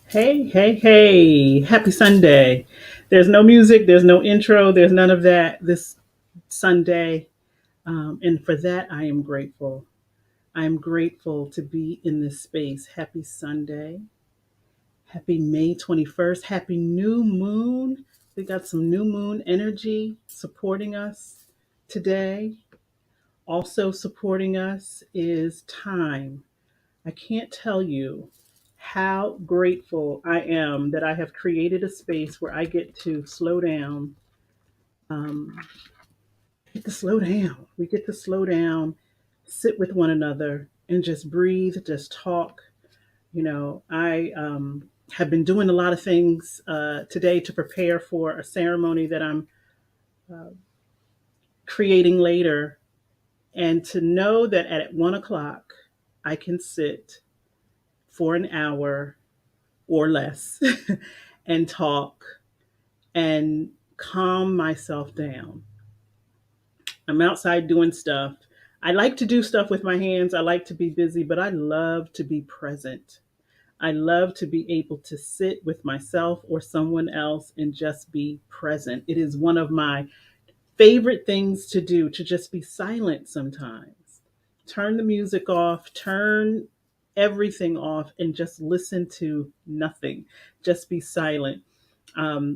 Hey, hey, hey. Happy Sunday. There's no music, there's no intro, there's none of that this Sunday. And for that, I am grateful. I'm grateful to be in this space. Happy Sunday. Happy May 21st. Happy new moon. We got some new moon energy supporting us today. Also, supporting us is time. I can't tell you how grateful I am that I have created a space where I get to slow down. Um, get to slow down. We get to slow down, sit with one another, and just breathe, just talk. I have been doing a lot of things today to prepare for a ceremony that I'm uh, creating later, and to know that at 1 o'clock I can sit for an hour or less and talk and calm myself down. I'm outside doing stuff. I like to do stuff with my hands. I like to be busy, but I love to be present. I love to be able to sit with myself or someone else and just be present. It is one of my favorite things to do, to just be silent sometimes. Turn the music off, turn everything off, and just listen to nothing. Just be silent.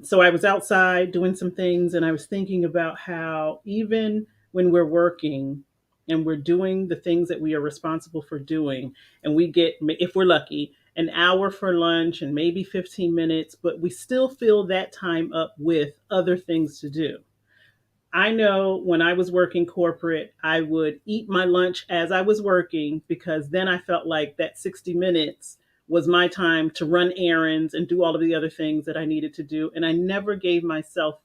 So I was outside doing some things, and I was thinking about how even when we're working and we're doing the things that we are responsible for doing, and we get, if we're lucky, an hour for lunch and maybe 15 minutes, but we still fill that time up with other things to do. I know when I was working corporate, I would eat my lunch as I was working because then I felt like that 60 minutes was my time to run errands and do all of the other things that I needed to do. And I never gave myself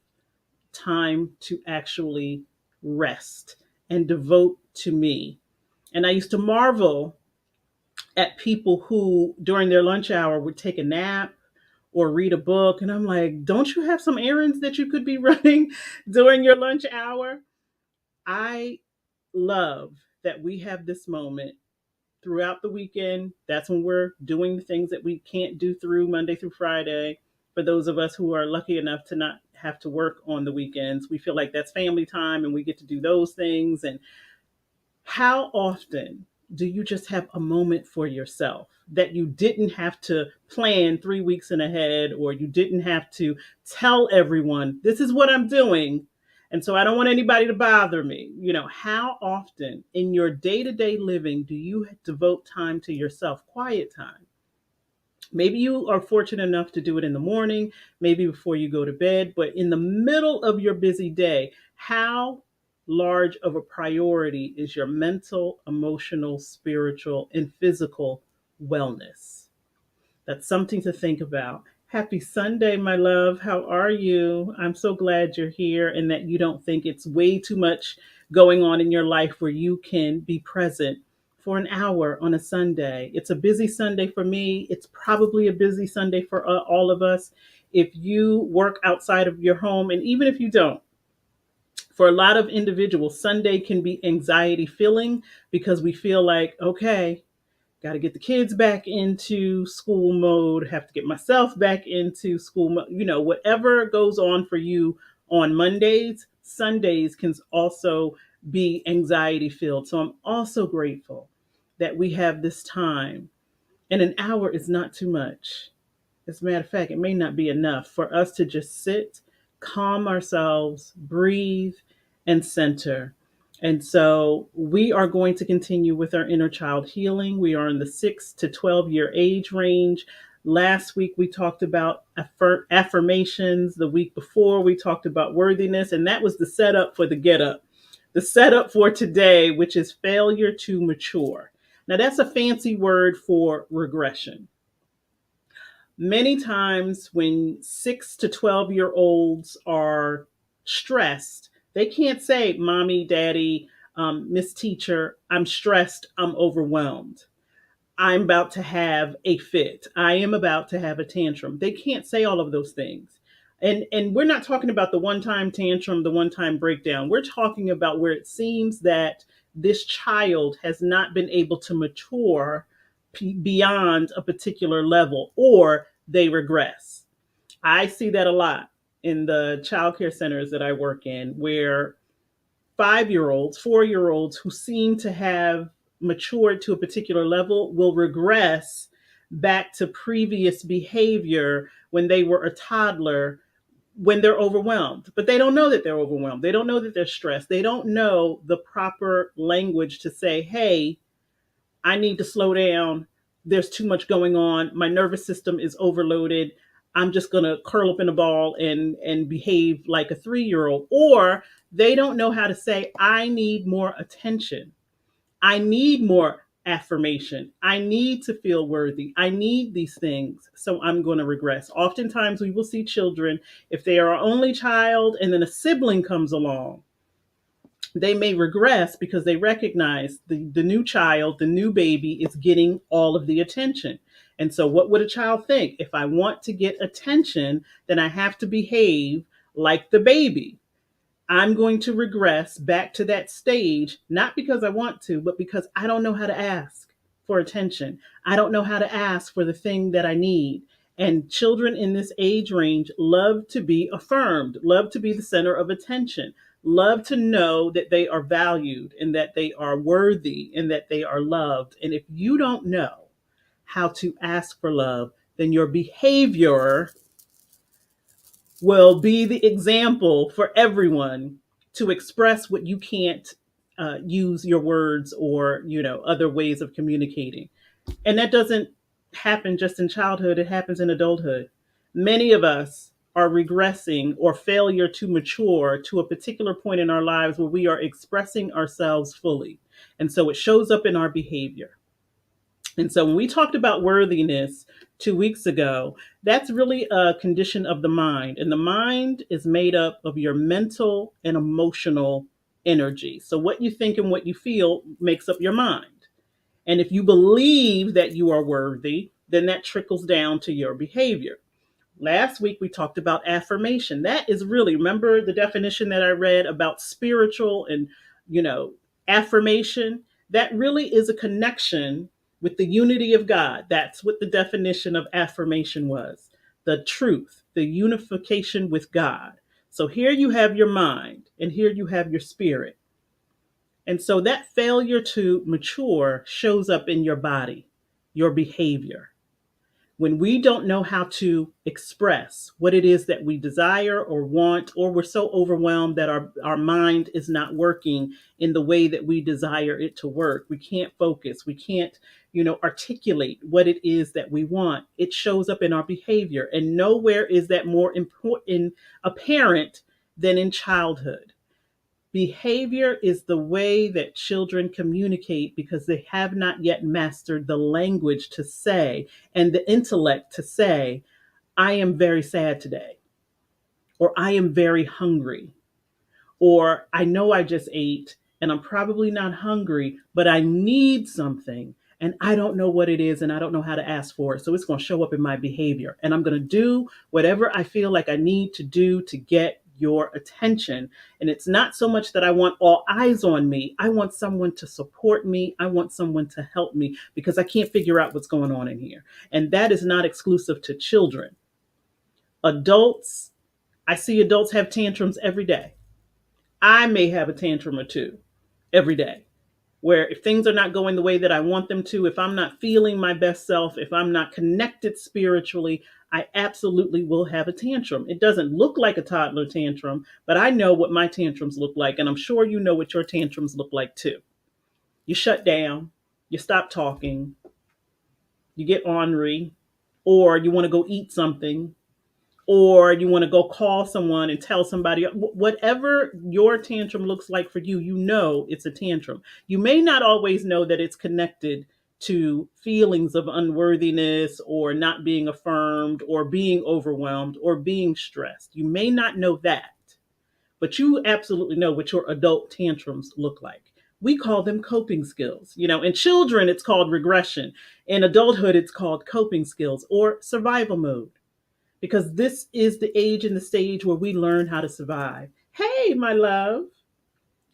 time to actually rest and devote to me. And I used to marvel at people who, during their lunch hour, would take a nap or read a book. And I'm like, don't you have some errands that you could be running during your lunch hour? I love that we have this moment throughout the weekend. That's when we're doing the things that we can't do through Monday through Friday. For those of us who are lucky enough to not have to work on the weekends, we feel like that's family time and we get to do those things. And how often do you just have a moment for yourself that you didn't have to plan 3 weeks in ahead, or you didn't have to tell everyone, this is what I'm doing? And so I don't want anybody to bother me. How often in your day to day living do you devote time to yourself, quiet time? Maybe you are fortunate enough to do it in the morning, maybe before you go to bed, but in the middle of your busy day, how large of a priority is your mental, emotional, spiritual, and physical wellness? That's something to think about. Happy Sunday, my love. How are you? I'm so glad you're here and that you don't think it's way too much going on in your life where you can be present for an hour on a Sunday. It's a busy Sunday for me. It's probably a busy Sunday for all of us. If you work outside of your home, and even if you don't, for a lot of individuals, Sunday can be anxiety filling because we feel like, okay, got to get the kids back into school mode, have to get myself back into school mode. Whatever goes on for you on Mondays, Sundays can also be anxiety filled. So I'm also grateful that we have this time. And an hour is not too much. As a matter of fact, it may not be enough for us to just sit, calm ourselves, breathe, and center. And so we are going to continue with our inner child healing. We are in the 6 to 12 year age range. Last week we talked about affirmations. The week before we talked about worthiness, and that was the setup for the get up. The setup for today, which is failure to mature. Now, that's a fancy word for regression. Many times when 6 to 12 year olds are stressed, they can't say, Mommy, Daddy, Miss Teacher, I'm stressed, I'm overwhelmed. I'm about to have a fit. I am about to have a tantrum. They can't say all of those things. And we're not talking about the one-time tantrum, the one-time breakdown. We're talking about where it seems that this child has not been able to mature beyond a particular level, or they regress. I see that a lot in the childcare centers that I work in, where 5 year olds, 4 year olds who seem to have matured to a particular level will regress back to previous behavior when they were a toddler, when they're overwhelmed. But they don't know that they're overwhelmed. They don't know that they're stressed. They don't know the proper language to say, hey, I need to slow down. There's too much going on. My nervous system is overloaded. I'm just going to curl up in a ball and behave like a 3 year old. Or they don't know how to say, I need more attention. I need more affirmation. I need to feel worthy. I need these things. So I'm going to regress. Oftentimes, we will see children, if they are our only child and then a sibling comes along, they may regress because they recognize the new child, the new baby is getting all of the attention. And so, what would a child think? If I want to get attention, then I have to behave like the baby. I'm going to regress back to that stage, not because I want to, but because I don't know how to ask for attention. I don't know how to ask for the thing that I need. And children in this age range love to be affirmed, love to be the center of attention, love to know that they are valued and that they are worthy and that they are loved. And if you don't know how to ask for love, then your behavior will be the example for everyone to express what you can't use your words or other ways of communicating. And that doesn't happen just in childhood, it happens in adulthood. Many of us are regressing or failure to mature to a particular point in our lives where we are expressing ourselves fully, and so it shows up in our behavior. And so when we talked about worthiness 2 weeks ago, that's really a condition of the mind. And the mind is made up of your mental and emotional energy. So what you think and what you feel makes up your mind. And if you believe that you are worthy, then that trickles down to your behavior. Last week, we talked about affirmation. That is really, remember the definition that I read about spiritual and, you know, affirmation? That really is a connection with the unity of God. That's what the definition of affirmation was: the truth, the unification with God. So here you have your mind, and here you have your spirit. And so that failure to mature shows up in your body, your behavior. When we don't know how to express what it is that we desire or want, or we're so overwhelmed that our mind is not working in the way that we desire it to work, we can't focus, we can't, articulate what it is that we want. It shows up in our behavior. And nowhere is that more important, apparent than in childhood. Behavior is the way that children communicate because they have not yet mastered the language to say and the intellect to say, I am very sad today, or I am very hungry, or I know I just ate and I'm probably not hungry, but I need something and I don't know what it is and I don't know how to ask for it. So it's going to show up in my behavior, and I'm going to do whatever I feel like I need to do to get your attention. And it's not so much that I want all eyes on me. I want someone to support me. I want someone to help me because I can't figure out what's going on in here. And that is not exclusive to children. Adults, I see adults have tantrums every day. I may have a tantrum or two every day, where if things are not going the way that I want them to, if I'm not feeling my best self, if I'm not connected spiritually, I absolutely will have a tantrum. It doesn't look like a toddler tantrum, but I know what my tantrums look like. And I'm sure you know what your tantrums look like too. You shut down, you stop talking, you get ornery, or you want to go eat something, or you want to go call someone and tell somebody, whatever your tantrum looks like for you, you know it's a tantrum. You may not always know that it's connected to feelings of unworthiness or not being affirmed or being overwhelmed or being stressed. You may not know that, but you absolutely know what your adult tantrums look like. We call them coping skills. In children, it's called regression. In adulthood, it's called coping skills or survival mode, because this is the age and the stage where we learn how to survive. Hey, my love.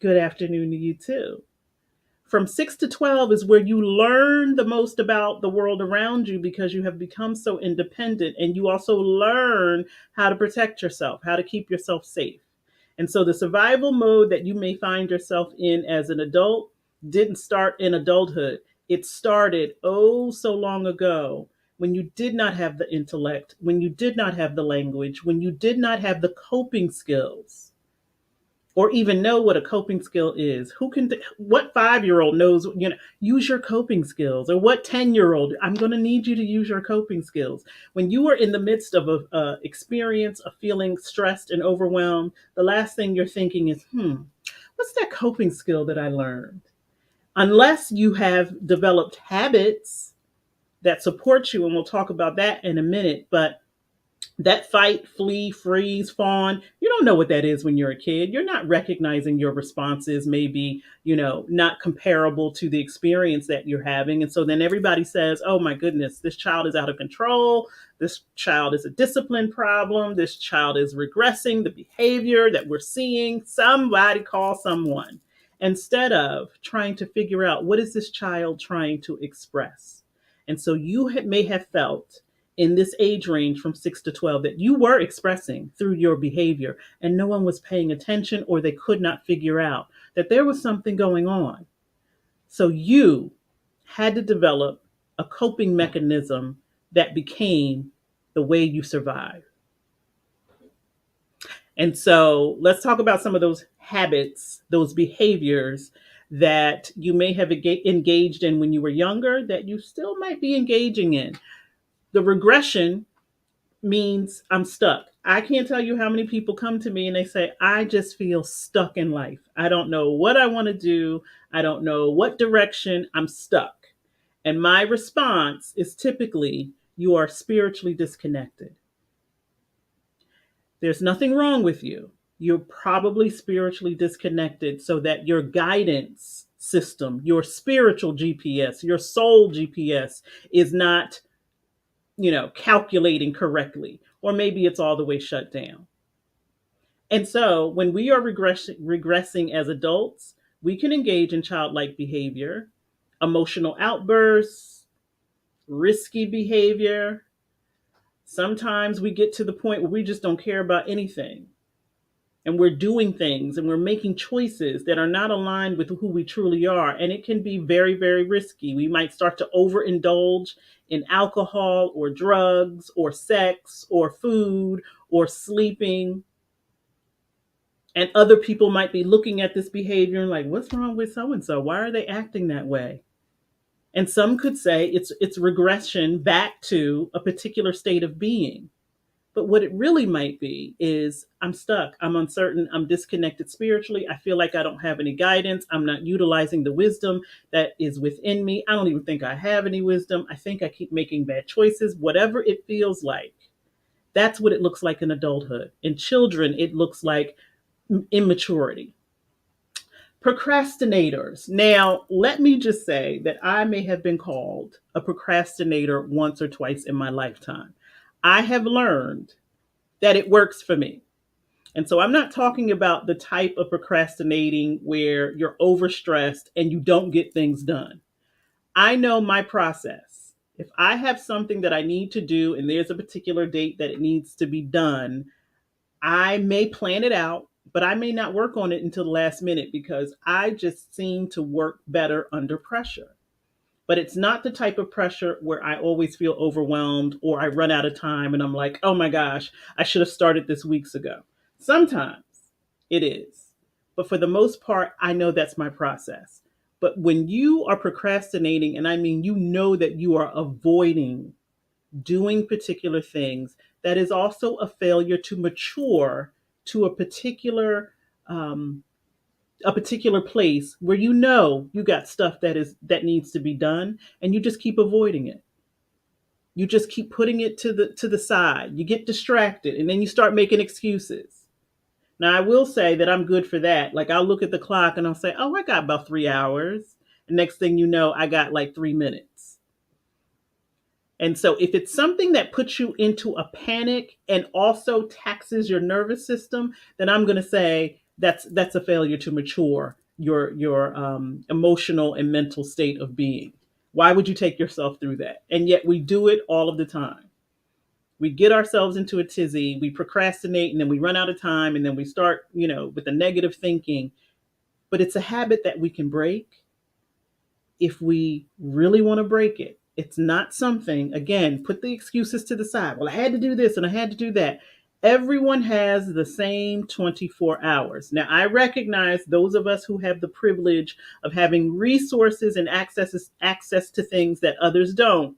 Good afternoon to you too. from 6 to 12 is where you learn the most about the world around you because you have become so independent, and you also learn how to protect yourself, how to keep yourself safe. And so the survival mode that you may find yourself in as an adult didn't start in adulthood. It started oh so long ago, when you did not have the intellect, when you did not have the language, when you did not have the coping skills, or even know what a coping skill is. What 5-year old knows, use your coping skills, or what 10-year old, I'm going to need you to use your coping skills. When you are in the midst of a experience of feeling stressed and overwhelmed, the last thing you're thinking is, what's that coping skill that I learned? Unless you have developed habits that support you, and we'll talk about that in a minute. But that fight, flee, freeze, fawn, you don't know what that is when you're a kid. You're not recognizing your responses, maybe, not comparable to the experience that you're having. And so then everybody says, oh my goodness, this child is out of control. This child is a discipline problem. This child is regressing the behavior that we're seeing. Somebody call someone, instead of trying to figure out, what is this child trying to express? And so you may have felt in this age range from 6 to 12 that you were expressing through your behavior, and no one was paying attention, or they could not figure out that there was something going on. So you had to develop a coping mechanism that became the way you survive. And so let's talk about some of those habits, those behaviors that you may have engaged in when you were younger, that you still might be engaging in. The regression means I'm stuck. I can't tell you how many people come to me and they say, I just feel stuck in life. I don't know what I want to do. I don't know what direction. I'm stuck. And my response is typically, you are spiritually disconnected. There's nothing wrong with you. You're probably spiritually disconnected, so that your guidance system, your spiritual GPS, your soul GPS is not, calculating correctly, or maybe it's all the way shut down. And so when we are regressing as adults, we can engage in childlike behavior, emotional outbursts, risky behavior. Sometimes we get to the point where we just don't care about anything. And we're doing things and we're making choices that are not aligned with who we truly are. And it can be very, very risky. We might start to overindulge in alcohol or drugs or sex or food or sleeping. And other people might be looking at this behavior and like, what's wrong with so-and-so? Why are they acting that way? And some could say it's regression back to a particular state of being. But what it really might be is, I'm stuck, I'm uncertain, I'm disconnected spiritually. I feel like I don't have any guidance. I'm not utilizing the wisdom that is within me. I don't even think I have any wisdom. I think I keep making bad choices, whatever it feels like. That's what it looks like in adulthood. In children, it looks like immaturity. Procrastinators. Now, let me just say that I may have been called a procrastinator once or twice in my lifetime. I have learned that it works for me. And so I'm not talking about the type of procrastinating where you're overstressed and you don't get things done. I know my process. If I have something that I need to do and there's a particular date that it needs to be done, I may plan it out, but I may not work on it until the last minute because I just seem to work better under pressure. But it's not the type of pressure where I always feel overwhelmed or I run out of time and I'm like, oh my gosh, I should have started this weeks ago. Sometimes it is. But for the most part, I know that's my process. But when you are procrastinating, and I mean, that you are avoiding doing particular things, that is also a failure to mature to um, a particular place where you got stuff that needs to be done, and you just keep avoiding it. You just keep putting it to the side. You get distracted and then you start making excuses. Now I will say that I'm good for that. Like, I'll look at the clock and I'll say, oh, I got about 3 hours. And next thing you know, I got like 3 minutes. And so if it's something that puts you into a panic and also taxes your nervous system, then I'm going to say that's a failure to mature. your emotional and mental state of being. Why would you take yourself through that? And yet we do it all of the time. We get ourselves into a tizzy, we procrastinate, and then we run out of time, and then we start, with the negative thinking. But it's a habit that we can break if we really want to break it. It's not something, again, put the excuses to the side. Well, I had to do this and I had to do that. Everyone has the same 24 hours. Now, I recognize those of us who have the privilege of having resources and access to things that others don't.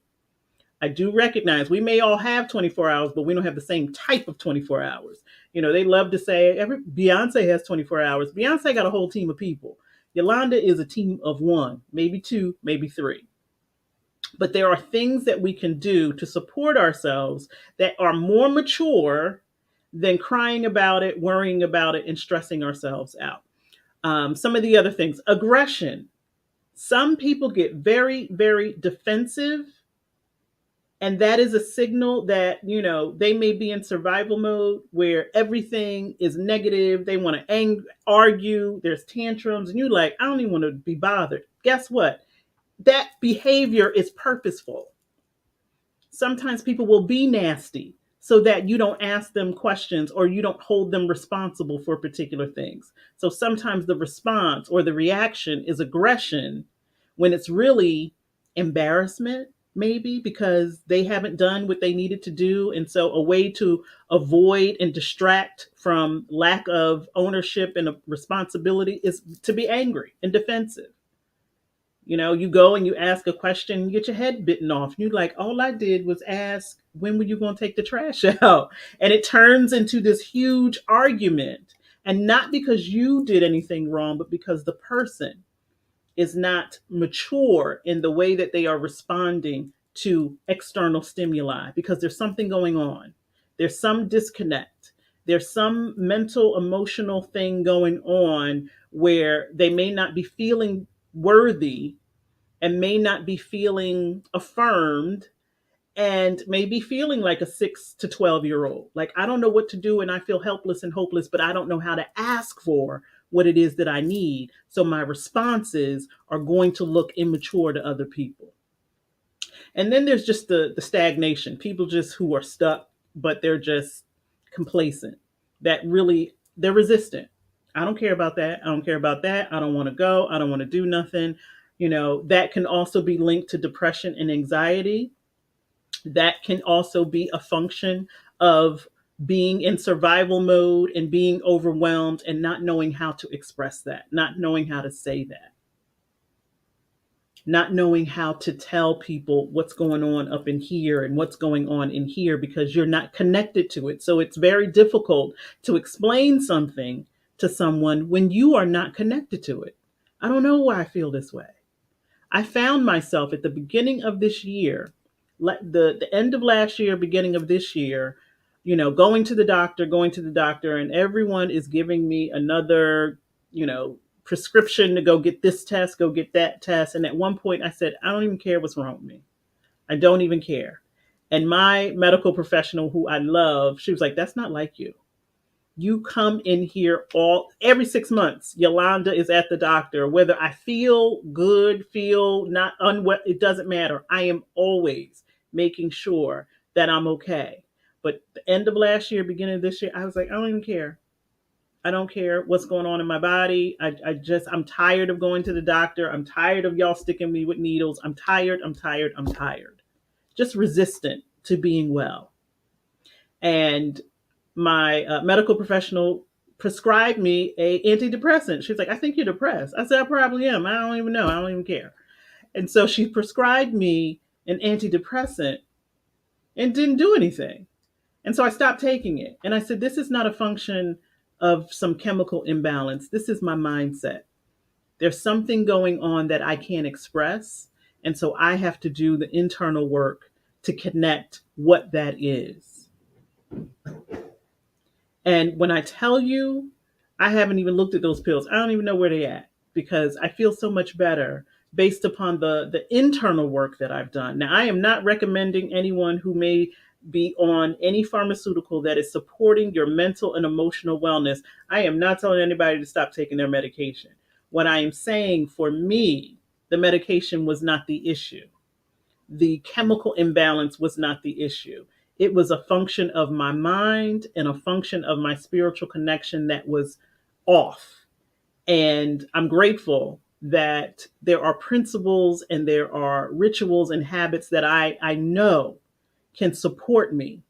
I do recognize we may all have 24 hours, but we don't have the same type of 24 hours. They love to say Beyonce has 24 hours. Beyonce got a whole team of people. Yolanda is a team of one, maybe two, maybe three. But there are things that we can do to support ourselves that are more mature than crying about it, worrying about it, and stressing ourselves out. Some of the other things, aggression. Some people get very, very defensive. And that is a signal that, they may be in survival mode where everything is negative. They want to argue. There's tantrums. And you're like, I don't even want to be bothered. Guess what? That behavior is purposeful. Sometimes people will be nasty so that you don't ask them questions or you don't hold them responsible for particular things. So sometimes the response or the reaction is aggression when it's really embarrassment, maybe because they haven't done what they needed to do. And so a way to avoid and distract from lack of ownership and responsibility is to be angry and defensive. You go and you ask a question, you get your head bitten off. You're like, all I did was ask, when were you going to take the trash out? And it turns into this huge argument. And not because you did anything wrong, but because the person is not mature in the way that they are responding to external stimuli, because there's something going on. There's some disconnect. There's some mental, emotional thing going on where they may not be feeling worthy and may not be feeling affirmed and may be feeling like a 6 to 12-year-old. Like, I don't know what to do and I feel helpless and hopeless, but I don't know how to ask for what it is that I need. So my responses are going to look immature to other people. And then there's just the stagnation. People just who are stuck, but they're just complacent. They're resistant. I don't care about that. I don't care about that. I don't want to go. I don't want to do nothing. That can also be linked to depression and anxiety. That can also be a function of being in survival mode and being overwhelmed and not knowing how to express that, not knowing how to say that, not knowing how to tell people what's going on up in here and what's going on in here because you're not connected to it. So it's very difficult to explain something to someone when you are not connected to it. I don't know why I feel this way. I found myself at the beginning of this year, the end of last year, beginning of this year, going to the doctor, and everyone is giving me another, prescription to go get this test, go get that test. And at one point I said, I don't even care what's wrong with me. I don't even care. And my medical professional, who I love, she was like, that's not like you. You come in here every 6 months. Yolanda is at the doctor. Whether I feel good, feel not unwell, it doesn't matter. I am always making sure that I'm okay. But the end of last year, beginning of this year, I was like, I don't even care. I don't care what's going on in my body. I'm tired of going to the doctor. I'm tired of y'all sticking me with needles. I'm tired. Just resistant to being well. And my medical professional prescribed me a antidepressant. She's like, I think you're depressed. I said, I probably am. I don't even know. I don't even care. And so she prescribed me an antidepressant and didn't do anything. And so I stopped taking it. And I said, this is not a function of some chemical imbalance. This is my mindset. There's something going on that I can't express. And so I have to do the internal work to connect what that is. And when I tell you, I haven't even looked at those pills. I don't even know where they're at because I feel so much better based upon the internal work that I've done. Now, I am not recommending anyone who may be on any pharmaceutical that is supporting your mental and emotional wellness. I am not telling anybody to stop taking their medication. What I am saying, for me, the medication was not the issue. The chemical imbalance was not the issue. It was a function of my mind and a function of my spiritual connection that was off. And I'm grateful that there are principles and there are rituals and habits that I know can support me.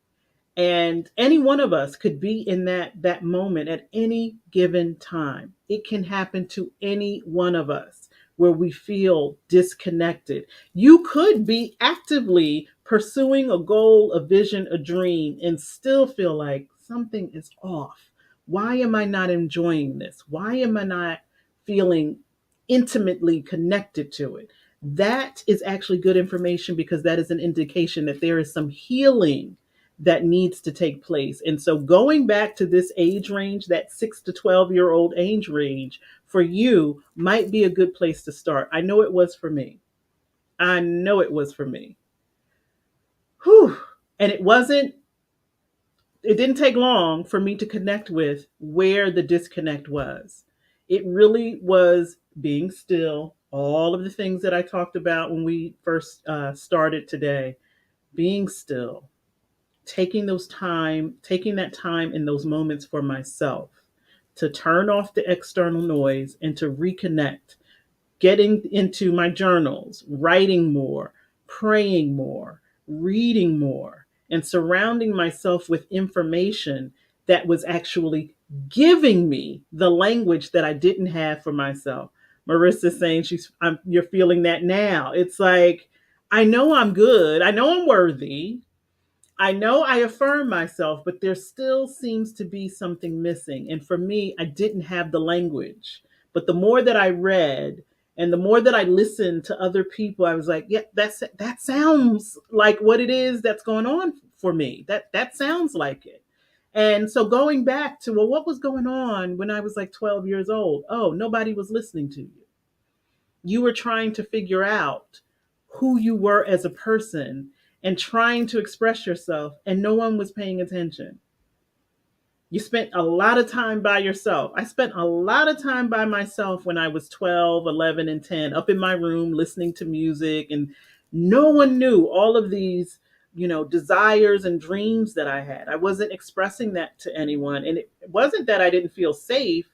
And any one of us could be in that moment at any given time. It can happen to any one of us where we feel disconnected. You could be actively pursuing a goal, a vision, a dream, and still feel like something is off. Why am I not enjoying this? Why am I not feeling intimately connected to it? That is actually good information, because that is an indication that there is some healing that needs to take place. And so, going back to this age range, that 6 to 12-year-old age range, for you might be a good place to start. I know it was for me. I know it was for me. Whew. And it didn't take long for me to connect with where the disconnect was. It really was being still, all of the things that I talked about when we first started today, being still, taking that time in those moments for myself to turn off the external noise and to reconnect, getting into my journals, writing more, praying more, reading more, and surrounding myself with information that was actually giving me the language that I didn't have for myself. Marissa's saying you're feeling that now. It's like, I know I'm good. I know I'm worthy. I know I affirm myself, but there still seems to be something missing. And for me, I didn't have the language. But the more that I read and the more that I listened to other people, I was like, yeah, that sounds like what it is that's going on for me. That sounds like it. And so, going back to, well, what was going on when I was like 12 years old? Oh, nobody was listening to you. You were trying to figure out who you were as a person and trying to express yourself, and no one was paying attention. You spent a lot of time by yourself. I spent a lot of time by myself when I was 12, 11, and 10, up in my room listening to music, and no one knew all of these, desires and dreams that I had. I wasn't expressing that to anyone. And it wasn't that I didn't feel safe.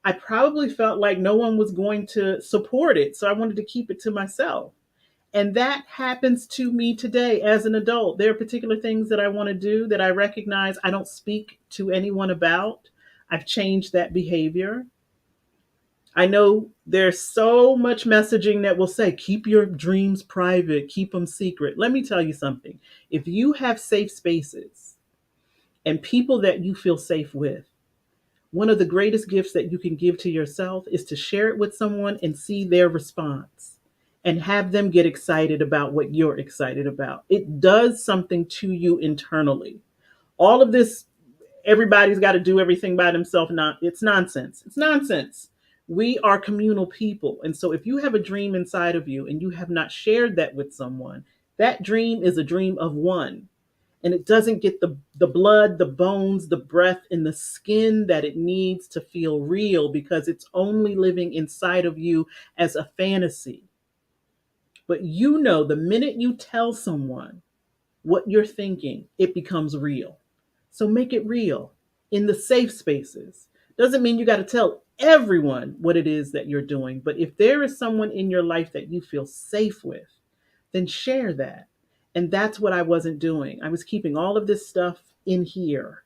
I probably felt like no one was going to support it. So I wanted to keep it to myself. And that happens to me today as an adult. There are particular things that I want to do that I recognize I don't speak to anyone about. I've changed that behavior. I know there's so much messaging that will say, keep your dreams private, keep them secret. Let me tell you something. If you have safe spaces and people that you feel safe with, one of the greatest gifts that you can give to yourself is to share it with someone and see their response and have them get excited about what you're excited about. It does something to you internally. All of this, everybody's got to do everything by themselves. Not, it's nonsense. It's nonsense. We are communal people. And so if you have a dream inside of you and you have not shared that with someone, that dream is a dream of one, and it doesn't get the blood, the bones, the breath, and the skin that it needs to feel real, because it's only living inside of you as a fantasy. But the minute you tell someone what you're thinking, it becomes real. So make it real in the safe spaces. Doesn't mean you got to tell everyone what it is that you're doing, but if there is someone in your life that you feel safe with, then share that. And that's what I wasn't doing. I was keeping all of this stuff in here,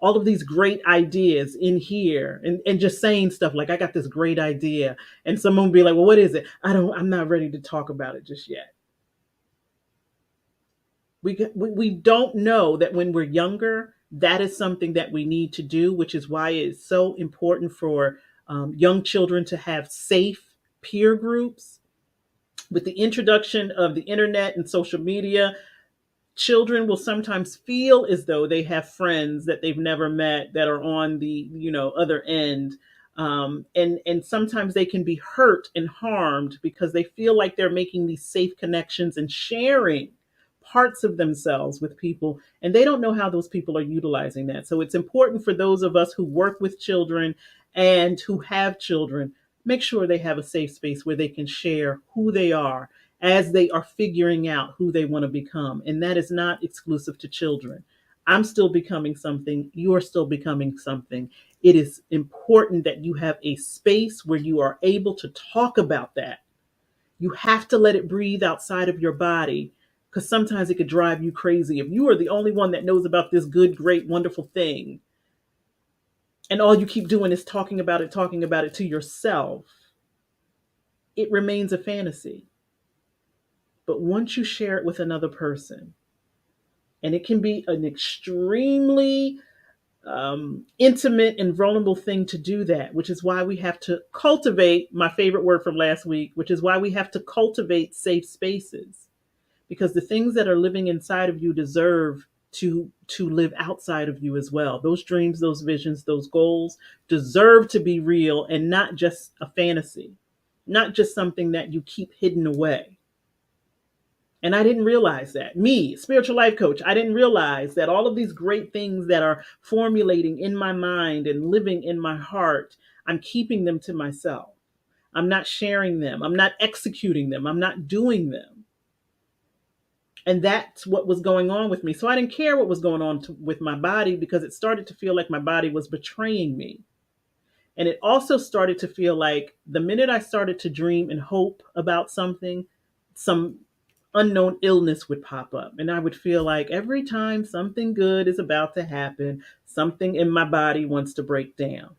all of these great ideas in here, and just saying stuff like, I got this great idea. And someone would be like, well, what is it? I'm not ready to talk about it just yet. We don't know that when we're younger, that is something that we need to do, which is why it's so important for young children to have safe peer groups. With the introduction of the internet and social media, children will sometimes feel as though they have friends that they've never met that are on the other end, and sometimes they can be hurt and harmed because they feel like they're making these safe connections and sharing parts of themselves with people, and they don't know how those people are utilizing that. So it's important for those of us who work with children and who have children make sure they have a safe space where they can share who they are as they are figuring out who they want to become. And that is not exclusive to children. I'm still becoming something, you're still becoming something. It is important that you have a space where you are able to talk about that. You have to let it breathe outside of your body, because sometimes it could drive you crazy. If you are the only one that knows about this good, great, wonderful thing, and all you keep doing is talking about it to yourself, it remains a fantasy. But once you share it with another person, and it can be an extremely intimate and vulnerable thing to do that, which is why we have to cultivate my favorite word from last week, which is why we have to cultivate safe spaces, because the things that are living inside of you deserve to live outside of you as well. Those dreams, those visions, those goals deserve to be real and not just a fantasy, not just something that you keep hidden away. And I didn't realize that. Me, spiritual life coach, I didn't realize that all of these great things that are formulating in my mind and living in my heart, I'm keeping them to myself. I'm not sharing them. I'm not executing them. I'm not doing them. And that's what was going on with me. So I didn't care what was going on with my body, because it started to feel like my body was betraying me. And it also started to feel like the minute I started to dream and hope about something, some unknown illness would pop up. And I would feel like every time something good is about to happen, something in my body wants to break down.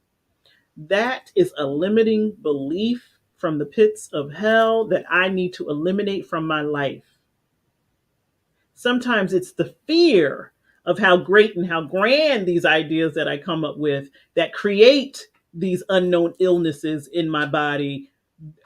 That is a limiting belief from the pits of hell that I need to eliminate from my life. Sometimes it's the fear of how great and how grand these ideas that I come up with that create these unknown illnesses in my body.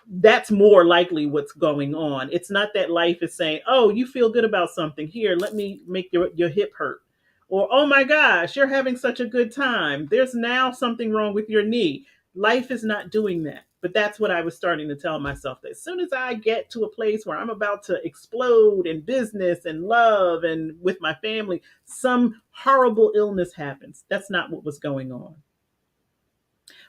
That's more likely what's going on. It's not that life is saying, oh, you feel good about something. Here, let me make your hip hurt. Or, oh my gosh, you're having such a good time. There's now something wrong with your knee. Life is not doing that. But that's what I was starting to tell myself, that as soon as I get to a place where I'm about to explode in business and love and with my family, some horrible illness happens. That's not what was going on.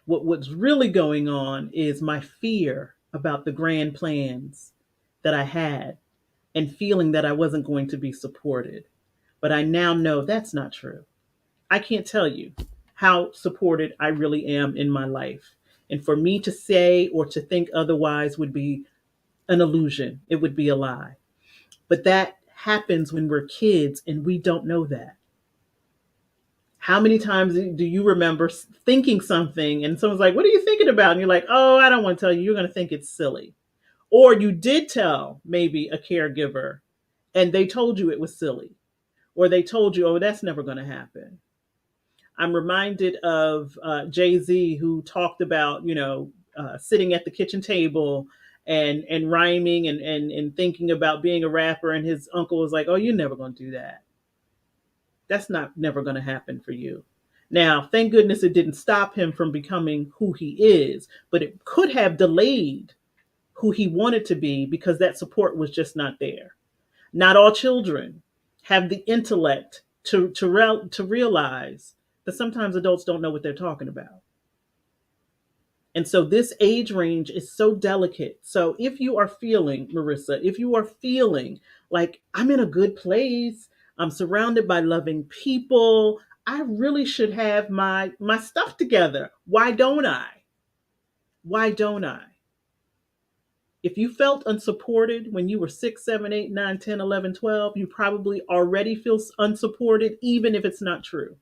What was really going on is my fear about the grand plans that I had and feeling that I wasn't going to be supported. But I now know that's not true. I can't tell you how supported I really am in my life. And for me to say or to think otherwise would be an illusion. It would be a lie. But that happens when we're kids and we don't know that. How many times do you remember thinking something and someone's like, what are you thinking about? And you're like, oh, I don't want to tell you. You're going to think it's silly. Or you did tell maybe a caregiver and they told you it was silly. Or they told you, oh, that's never going to happen. I'm reminded of Jay-Z, who talked about, sitting at the kitchen table and rhyming and thinking about being a rapper. And his uncle was like, oh, you're never going to do that. That's not never going to happen for you. Now, thank goodness it didn't stop him from becoming who he is, but it could have delayed who he wanted to be because that support was just not there. Not all children have the intellect to realize that sometimes adults don't know what they're talking about. And so this age range is so delicate. So if you are feeling, Marissa, if you are feeling like I'm in a good place, I'm surrounded by loving people, I really should have my stuff together. Why don't I? Why don't I? If you felt unsupported when you were 6, 7, 8, 9, 10, 11, 12, you probably already feel unsupported, even if it's not true.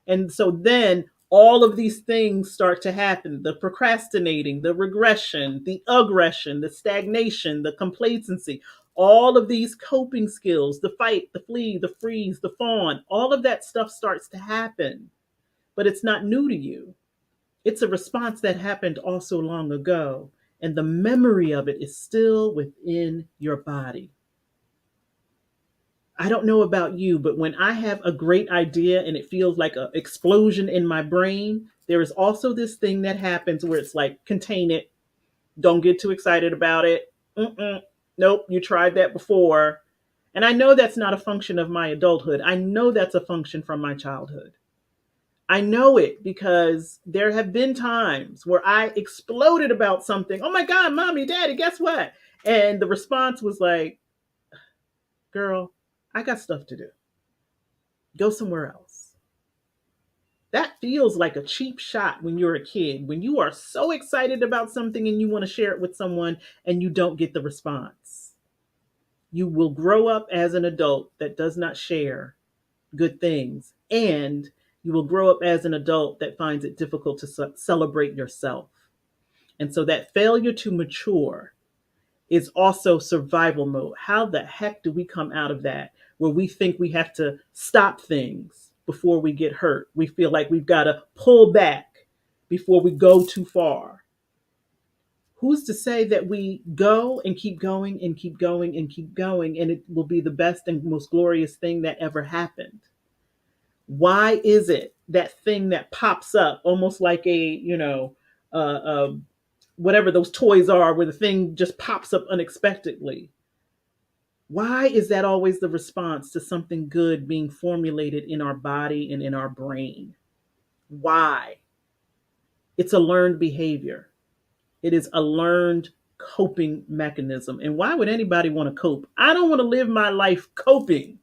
And so then all of these things start to happen: the procrastinating, the regression, the aggression, the stagnation, the complacency, all of these coping skills, the fight, the flee, the freeze, the fawn, all of that stuff starts to happen. But it's not new to you. It's a response that happened also long ago. And the memory of it is still within your body. I don't know about you, but when I have a great idea and it feels like an explosion in my brain, there is also this thing that happens where it's like, contain it. Don't get too excited about it. Nope, you tried that before. And I know that's not a function of my adulthood. I know that's a function from my childhood. I know it because there have been times where I exploded about something. Oh my God, mommy, daddy, guess what? And the response was like, girl, I got stuff to do. Go somewhere else. That feels like a cheap shot when you're a kid, when you are so excited about something and you want to share it with someone and you don't get the response. You will grow up as an adult that does not share good things, and you will grow up as an adult that finds it difficult to celebrate yourself. And so that failure to mature is also survival mode. How the heck do we come out of that where we think we have to stop things before we get hurt? We feel like we've got to pull back before we go too far. Who's to say that we go and keep going and keep going and keep going and it will be the best and most glorious thing that ever happened? Why is it that thing that pops up almost like a, whatever those toys are where the thing just pops up unexpectedly? Why is that always the response to something good being formulated in our body and in our brain? Why? It's a learned behavior. It is a learned coping mechanism. And why would anybody want to cope? I don't want to live my life coping.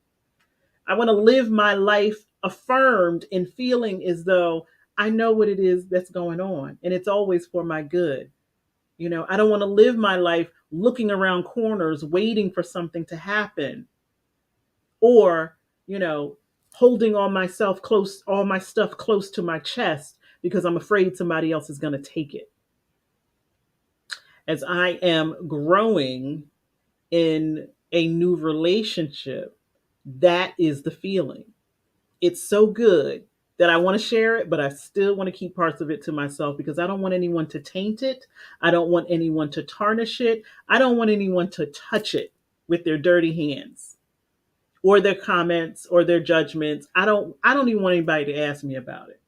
I want to live my life affirmed and feeling as though I know what it is that's going on and it's always for my good. I don't want to live my life looking around corners waiting for something to happen or, holding all my stuff close to my chest because I'm afraid somebody else is going to take it. As I am growing in a new relationship, that is the feeling. It's so good that I want to share it, but I still want to keep parts of it to myself because I don't want anyone to taint it. I don't want anyone to tarnish it. I don't want anyone to touch it with their dirty hands or their comments or their judgments. I don't even want anybody to ask me about it.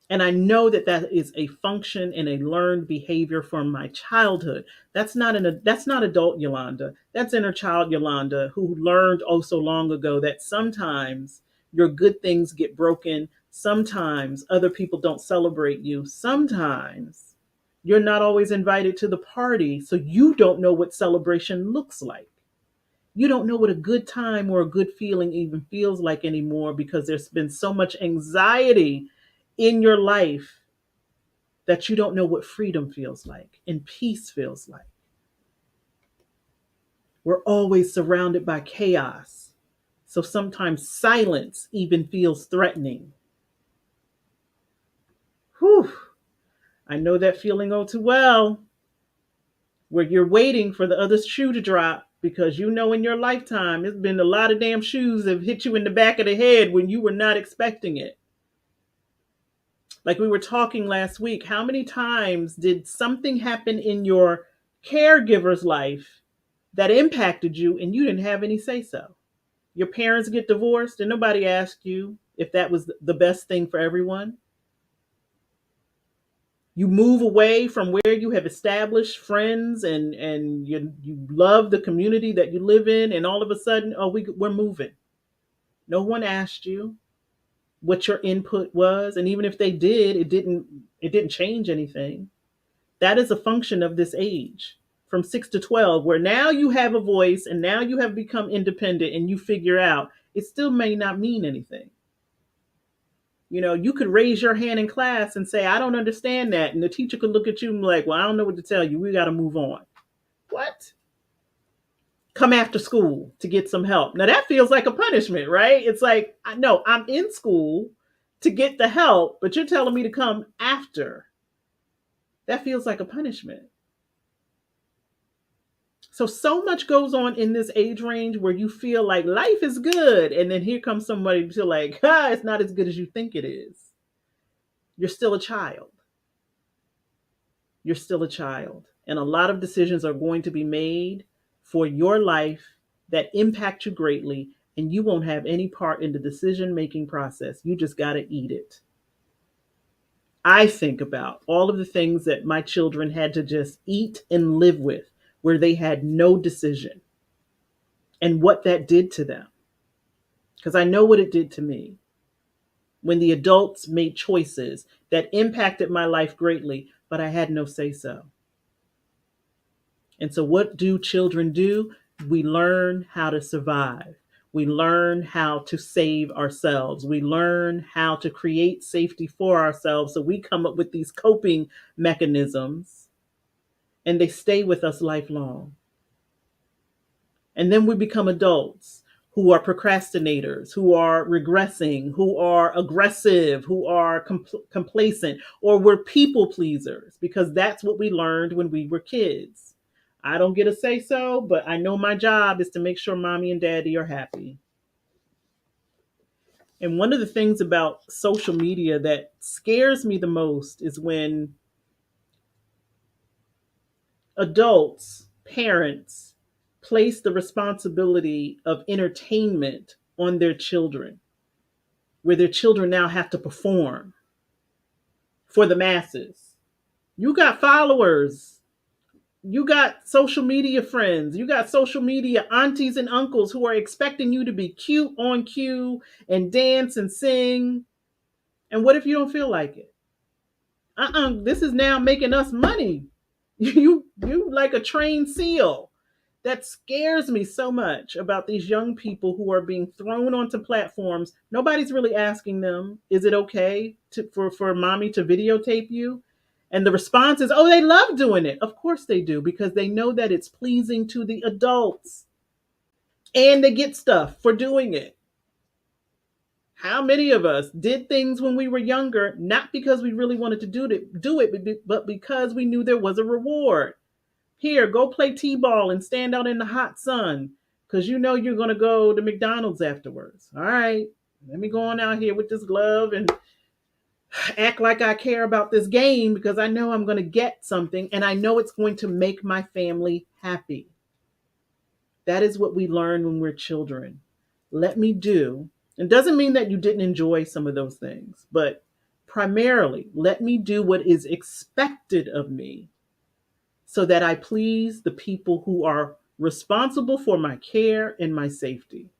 And I know that that is a function and a learned behavior from my childhood. That's not adult Yolanda. That's inner child Yolanda who learned oh so long ago that sometimes your good things get broken. Sometimes other people don't celebrate you. Sometimes you're not always invited to the party, so you don't know what celebration looks like. You don't know what a good time or a good feeling even feels like anymore because there's been so much anxiety in your life that you don't know what freedom feels like and peace feels like. We're always surrounded by chaos. So sometimes silence even feels threatening. Whew. I know that feeling all too well, where you're waiting for the other shoe to drop because in your lifetime, there's been a lot of damn shoes that have hit you in the back of the head when you were not expecting it. Like we were talking last week, how many times did something happen in your caregiver's life that impacted you and you didn't have any say so? Your parents get divorced and nobody asked you if that was the best thing for everyone. You move away from where you have established friends and you love the community that you live in, and all of a sudden, oh, we're moving. No one asked you what your input was, and even if they did, it didn't change anything. That is a function of this age from 6 to 12, where now you have a voice and now you have become independent and you figure out it still may not mean anything. You could raise your hand in class and say, I don't understand that. And the teacher could look at you and be like, well, I don't know what to tell you. We got to move on. What? Come after school to get some help. Now that feels like a punishment, right? It's like, no, I'm in school to get the help, but you're telling me to come after. That feels like a punishment. So much goes on in this age range where you feel like life is good. And then here comes somebody to like, it's not as good as you think it is. You're still a child. You're still a child. And a lot of decisions are going to be made for your life that impact you greatly. And you won't have any part in the decision making process. You just got to eat it. I think about all of the things that my children had to just eat and live with, where they had no decision, and what that did to them. Because I know what it did to me. when the adults made choices that impacted my life greatly, but I had no say so. And so, what do children do? We learn how to survive. We learn how to save ourselves. We learn how to create safety for ourselves. So, we come up with these coping mechanisms and they stay with us lifelong. And then we become adults who are procrastinators, who are regressing, who are aggressive, who are complacent, or we're people pleasers because that's what we learned when we were kids. I don't get a say so, but I know my job is to make sure mommy and daddy are happy. And one of the things about social media that scares me the most is when adults, parents, place the responsibility of entertainment on their children, where their children now have to perform for the masses. You got followers, you got social media friends, you got social media aunties and uncles who are expecting you to be cute on cue and dance and sing. And what if you don't feel like it? This is now making us money. You like a trained seal. That scares me so much about these young people who are being thrown onto platforms. Nobody's really asking them, is it okay for mommy to videotape you? And the response is, oh, they love doing it. Of course they do, because they know that it's pleasing to the adults and they get stuff for doing it. How many of us did things when we were younger, not because we really wanted to do it, but because we knew there was a reward? Here, go play t-ball and stand out in the hot sun because you know you're going to go to McDonald's afterwards. All right, let me go on out here with this glove and act like I care about this game because I know I'm going to get something and I know it's going to make my family happy. That is what we learn when we're children. Let me do. It doesn't mean that you didn't enjoy some of those things, but primarily, let me do what is expected of me so that I please the people who are responsible for my care and my safety.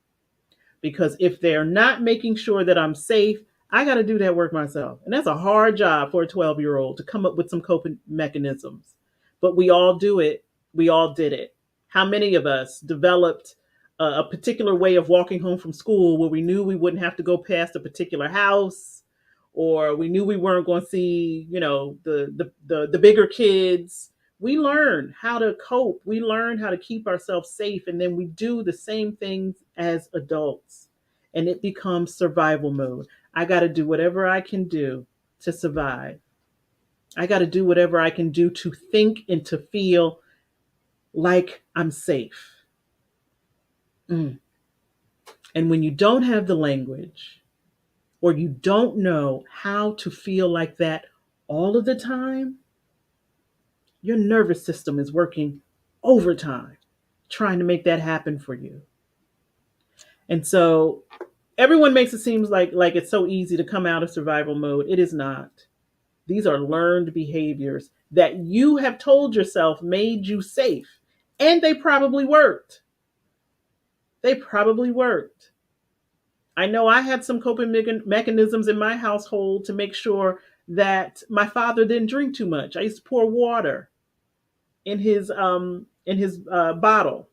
Because if they're not making sure that I'm safe, I got to do that work myself. And that's a hard job for a 12-year-old to come up with some coping mechanisms. But we all do it. We all did it. How many of us developed a particular way of walking home from school where we knew we wouldn't have to go past a particular house, or we knew we weren't going to see, the bigger kids? We learn how to cope. We learn how to keep ourselves safe. And then we do the same things as adults. And it becomes survival mode. I got to do whatever I can do to survive. I got to do whatever I can do to think and to feel like I'm safe. Mm. And when you don't have the language or you don't know how to feel like that all of the time, your nervous system is working overtime trying to make that happen for you. And so everyone makes it seem like it's so easy to come out of survival mode. It is not. These are learned behaviors that you have told yourself made you safe. And they probably worked. They probably worked. I know I had some coping mechanisms in my household to make sure that my father didn't drink too much. I used to pour water in his bottle,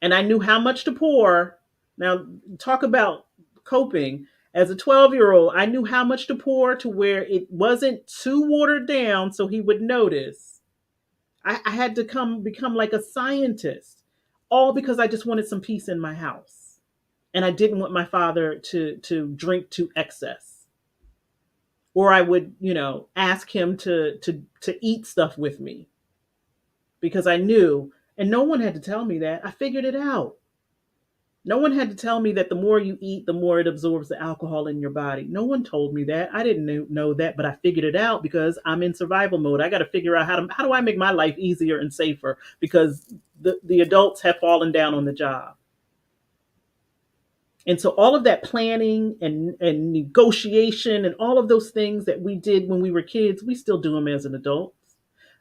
and I knew how much to pour. Now, talk about coping. As a 12-year-old, I knew how much to pour to where it wasn't too watered down so he would notice. I had to become like a scientist, all because I just wanted some peace in my house. And I didn't want my father to drink to excess. Or I would, ask him to eat stuff with me because I knew, and no one had to tell me that. I figured it out. No one had to tell me that the more you eat, the more it absorbs the alcohol in your body. No one told me that. I didn't know that, but I figured it out because I'm in survival mode. I got to figure out how do I make my life easier and safer because the adults have fallen down on the job. And so all of that planning and negotiation and all of those things that we did when we were kids, we still do them as an adult.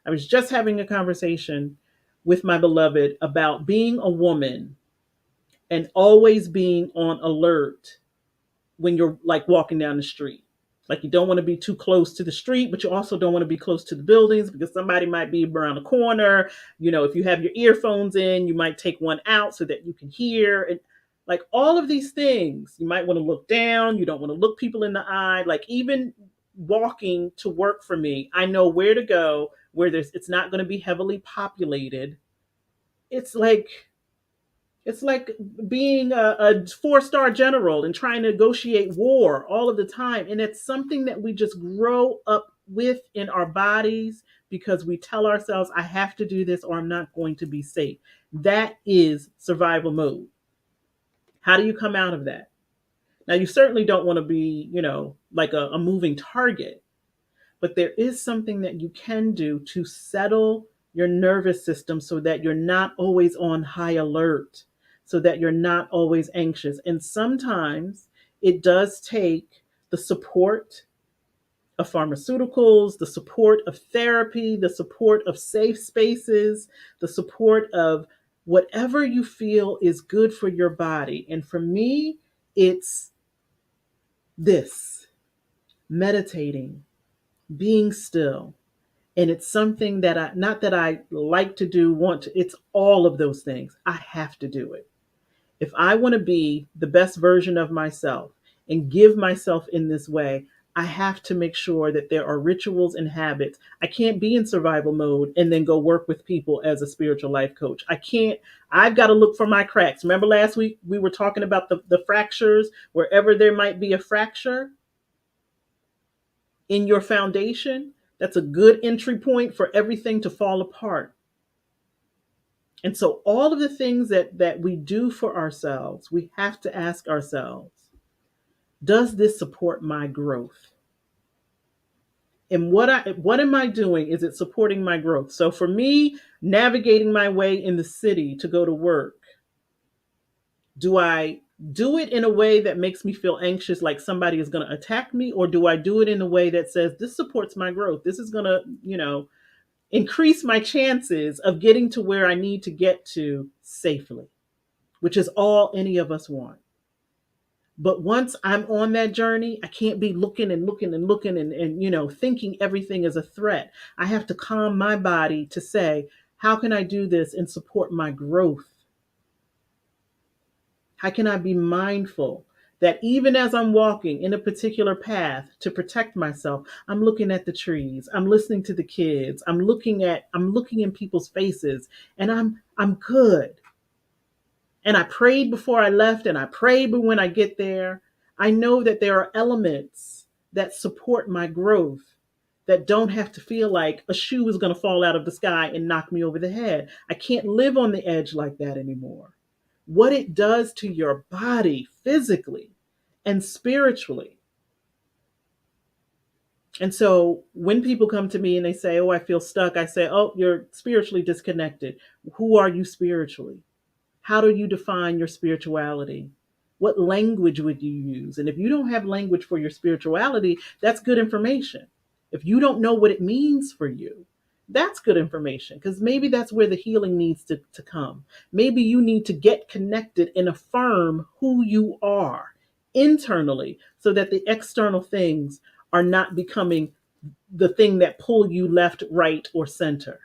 I was just having a conversation with my beloved about being a woman and always being on alert when you're like walking down the street. Like you don't want to be too close to the street, but you also don't want to be close to the buildings because somebody might be around the corner. You know, if you have your earphones in, you might take one out so that you can hear. And like all of these things, you might want to look down. You don't want to look people in the eye. Like even walking to work for me, I know where to go, where it's not going to be heavily populated. It's like it's like being a four-star general and trying to negotiate war all of the time. And it's something that we just grow up with in our bodies because we tell ourselves, I have to do this or I'm not going to be safe. That is survival mode. How do you come out of that? Now, you certainly don't want to be, like a moving target, but there is something that you can do to settle your nervous system so that you're not always on high alert, so that you're not always anxious. And sometimes it does take the support of pharmaceuticals, the support of therapy, the support of safe spaces, the support of whatever you feel is good for your body. And for me, it's this: meditating, being still. And it's something that not that I like to do, want to, it's all of those things. I have to do it. If I want to be the best version of myself and give myself in this way, I have to make sure that there are rituals and habits. I can't be in survival mode and then go work with people as a spiritual life coach. I can't, I've got to look for my cracks. Remember last week we were talking about the fractures, wherever there might be a fracture in your foundation, that's a good entry point for everything to fall apart. And so all of the things that we do for ourselves, we have to ask ourselves, does this support my growth? And what am I doing? Is it supporting my growth? So for me, navigating my way in the city to go to work, do I do it in a way that makes me feel anxious, like somebody is going to attack me, or do I do it in a way that says this supports my growth? This is going to, increase my chances of getting to where I need to get to safely, which is all any of us want. But once I'm on that journey, I can't be looking and looking and looking and thinking everything is a threat. I have to calm my body to say, how can I do this and support my growth? How can I be mindful that even as I'm walking in a particular path to protect myself, I'm looking at the trees, I'm listening to the kids, I'm looking in people's faces, and I'm good. And I prayed before I left and I prayed when I get there. I know that there are elements that support my growth that don't have to feel like a shoe is going to fall out of the sky and knock me over the head. I can't live on the edge like that anymore. What it does to your body physically and spiritually. And so when people come to me and they say, oh, I feel stuck, I say, oh, you're spiritually disconnected. Who are you spiritually? How do you define your spirituality? What language would you use? And if you don't have language for your spirituality, that's good information. If you don't know what it means for you, that's good information, because maybe that's where the healing needs to come. Maybe you need to get connected and affirm who you are internally so that the external things are not becoming the thing that pull you left, right, or center.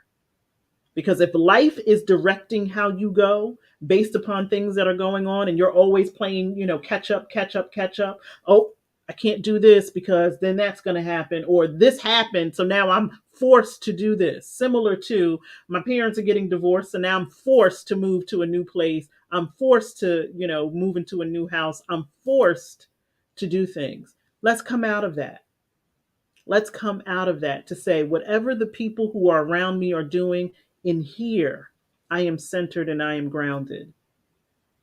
Because if life is directing how you go based upon things that are going on and you're always playing, catch up, catch up, catch up. Oh, I can't do this because then that's going to happen. Or this happened, so now I'm forced to do this. Similar to my parents are getting divorced, so now I'm forced to move to a new place. I'm forced to, move into a new house. I'm forced to do things. Let's come out of that. Let's come out of that to say, whatever the people who are around me are doing, in here, I am centered and I am grounded.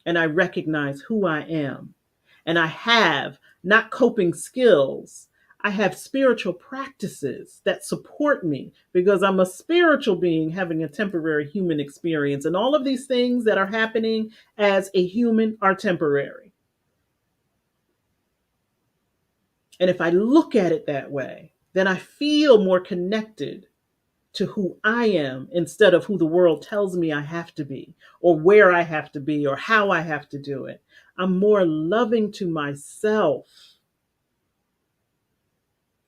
And I recognize who I am. And I have not coping skills, I have spiritual practices that support me because I'm a spiritual being having a temporary human experience. And all of these things that are happening as a human are temporary. And if I look at it that way, then I feel more connected to who I am instead of who the world tells me I have to be, or where I have to be, or how I have to do it. I'm more loving to myself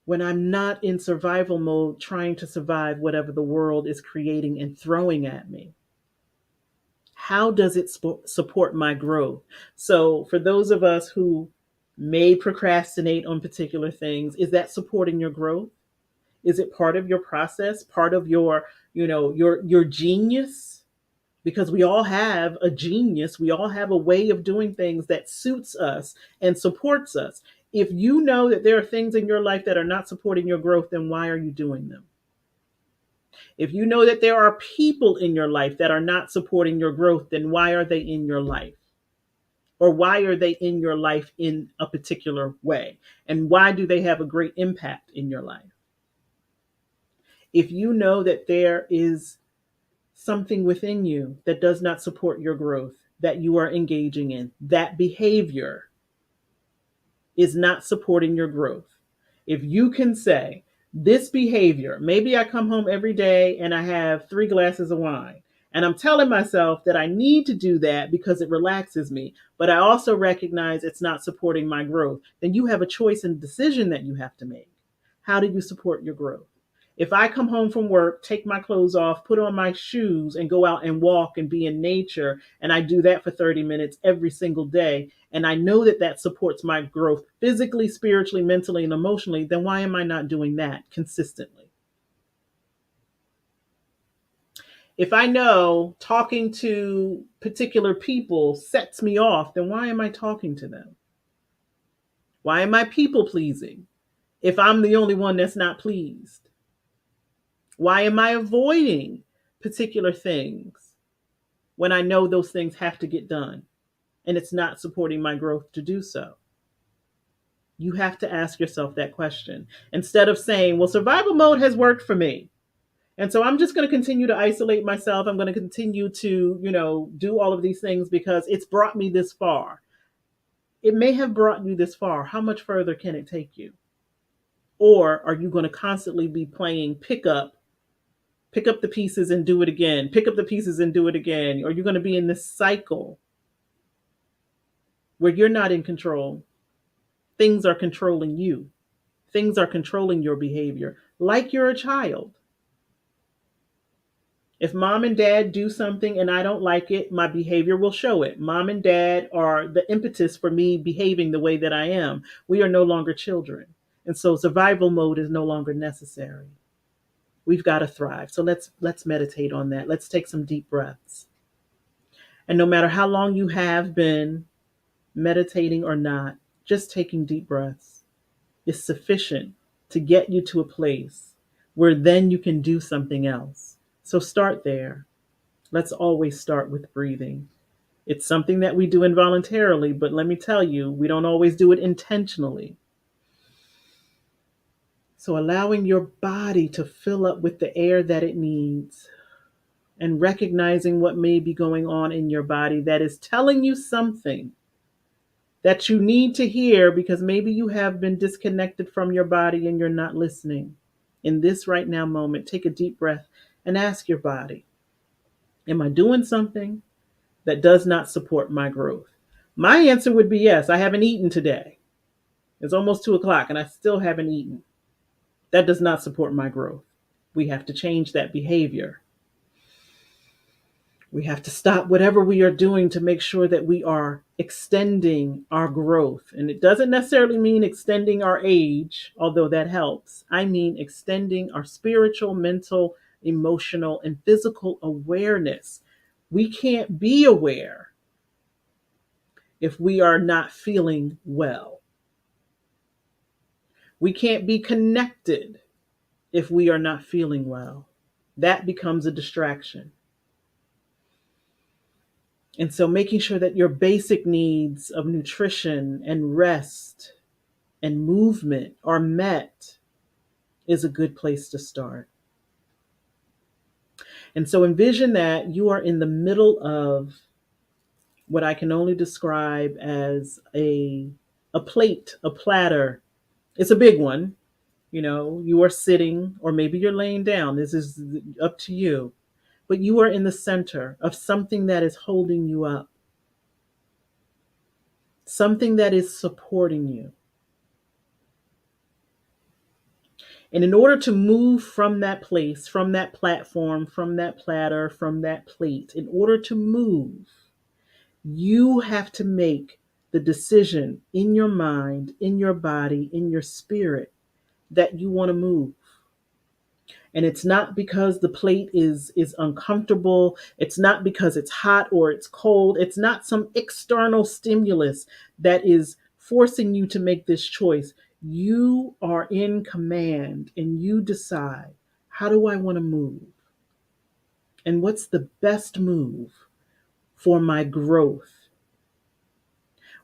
when I'm not in survival mode trying to survive whatever the world is creating and throwing at me. How does it support my growth? So, for those of us who may procrastinate on particular things, is that supporting your growth? Is it part of your process, part of your, your genius? Because we all have a genius, we all have a way of doing things that suits us and supports us. If you know that there are things in your life that are not supporting your growth, then why are you doing them? If you know that there are people in your life that are not supporting your growth, then why are they in your life? Or why are they in your life in a particular way? And why do they have a great impact in your life? If you know that there is something within you that does not support your growth, that you are engaging in, that behavior is not supporting your growth. If you can say, this behavior, maybe I come home every day and I have 3 glasses of wine, and I'm telling myself that I need to do that because it relaxes me, but I also recognize it's not supporting my growth, then you have a choice and decision that you have to make. How do you support your growth? If I come home from work, take my clothes off, put on my shoes, and go out and walk and be in nature, and I do that for 30 minutes every single day, and I know that that supports my growth physically, spiritually, mentally, and emotionally, then why am I not doing that consistently? If I know talking to particular people sets me off, then why am I talking to them? Why am I people pleasing if I'm the only one that's not pleased? Why am I avoiding particular things when I know those things have to get done and it's not supporting my growth to do so? You have to ask yourself that question instead of saying, well, survival mode has worked for me. And so I'm just going to continue to isolate myself. I'm going to continue to, do all of these things because it's brought me this far. It may have brought you this far. How much further can it take you? Or are you going to constantly be playing pick up the pieces and do it again, pick up the pieces and do it again? Or you're going to be in this cycle where you're not in control. Things are controlling you. Things are controlling your behavior like you're a child. If mom and dad do something and I don't like it, my behavior will show it. Mom and dad are the impetus for me behaving the way that I am. We are no longer children. And so survival mode is no longer necessary. We've got to thrive. So let's meditate on that. Let's take some deep breaths. And no matter how long you have been meditating or not, just taking deep breaths is sufficient to get you to a place where then you can do something else. So start there. Let's always start with breathing. It's something that we do involuntarily, but let me tell you, we don't always do it intentionally. So allowing your body to fill up with the air that it needs and recognizing what may be going on in your body that is telling you something that you need to hear because maybe you have been disconnected from your body and you're not listening. In this right now moment, take a deep breath and ask your body, am I doing something that does not support my growth? My answer would be yes. I haven't eaten today. It's almost 2 o'clock and I still haven't eaten. That does not support my growth. We have to change that behavior. We have to stop whatever we are doing to make sure that we are extending our growth. And it doesn't necessarily mean extending our age, although that helps. I mean extending our spiritual, mental, emotional, and physical awareness. We can't be aware if we are not feeling well. We can't be connected if we are not feeling well. That becomes a distraction. And so making sure that your basic needs of nutrition and rest and movement are met is a good place to start. And so envision that you are in the middle of what I can only describe as a plate, a platter. It's a big one. You are sitting, or maybe you're laying down. This is up to you. But you are in the center of something that is holding you up, something that is supporting you. And in order to move from that place, from that platform, from that platter, from that plate, in order to move, you have to make the decision in your mind, in your body, in your spirit that you want to move. And it's not because the plate is uncomfortable. It's not because it's hot or it's cold. It's not some external stimulus that is forcing you to make this choice. You are in command and you decide, how do I want to move? And what's the best move for my growth?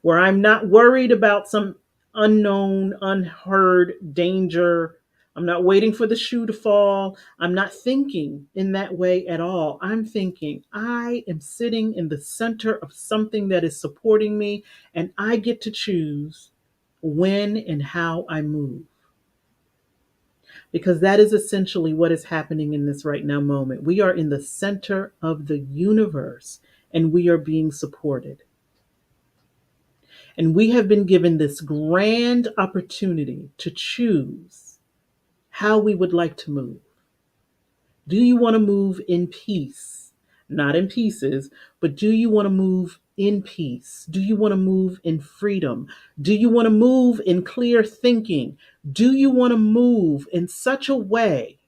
Where I'm not worried about some unknown, unheard danger. I'm not waiting for the shoe to fall. I'm not thinking in that way at all. I'm thinking I am sitting in the center of something that is supporting me, and I get to choose when and how I move. Because that is essentially what is happening in this right now moment. We are in the center of the universe and we are being supported. And we have been given this grand opportunity to choose how we would like to move. Do you want to move in peace? Not in pieces, but do you want to move in peace? Do you want to move in freedom? Do you want to move in clear thinking? Do you want to move in such a way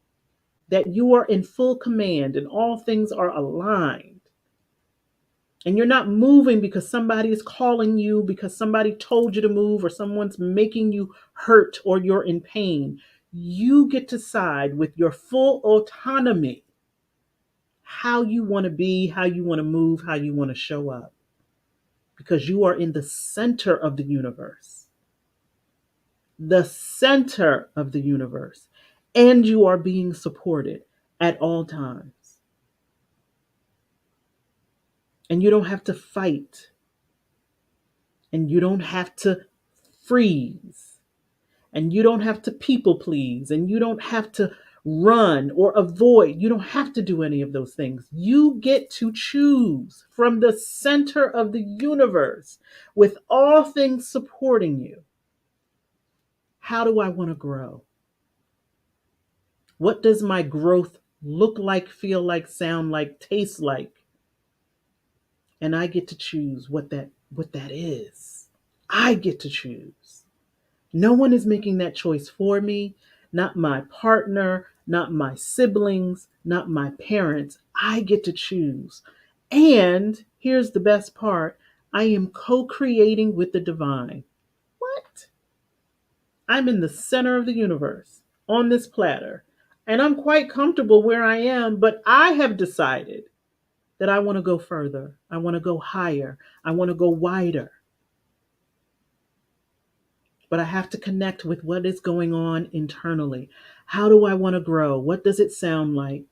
that you are in full command and all things are aligned? And you're not moving because somebody is calling you, because somebody told you to move, or someone's making you hurt, or you're in pain. You get to decide with your full autonomy how you want to be, how you want to move, how you want to show up, because you are in the center of the universe. The center of the universe. And you are being supported at all times. And you don't have to fight. And you don't have to freeze. And you don't have to people please. And you don't have to run or avoid. You don't have to do any of those things. You get to choose from the center of the universe, with all things supporting you. How do I want to grow? What does my growth look like, feel like, sound like, taste like? And I get to choose what that is. I get to choose. No one is making that choice for me, not my partner, not my siblings, not my parents. I get to choose. And here's the best part, I am co-creating with the divine. What? I'm in the center of the universe on this platter, and I'm quite comfortable where I am, but I have decided that I want to go further. I want to go higher. I want to go wider. But I have to connect with what is going on internally. How do I want to grow? What does it sound like?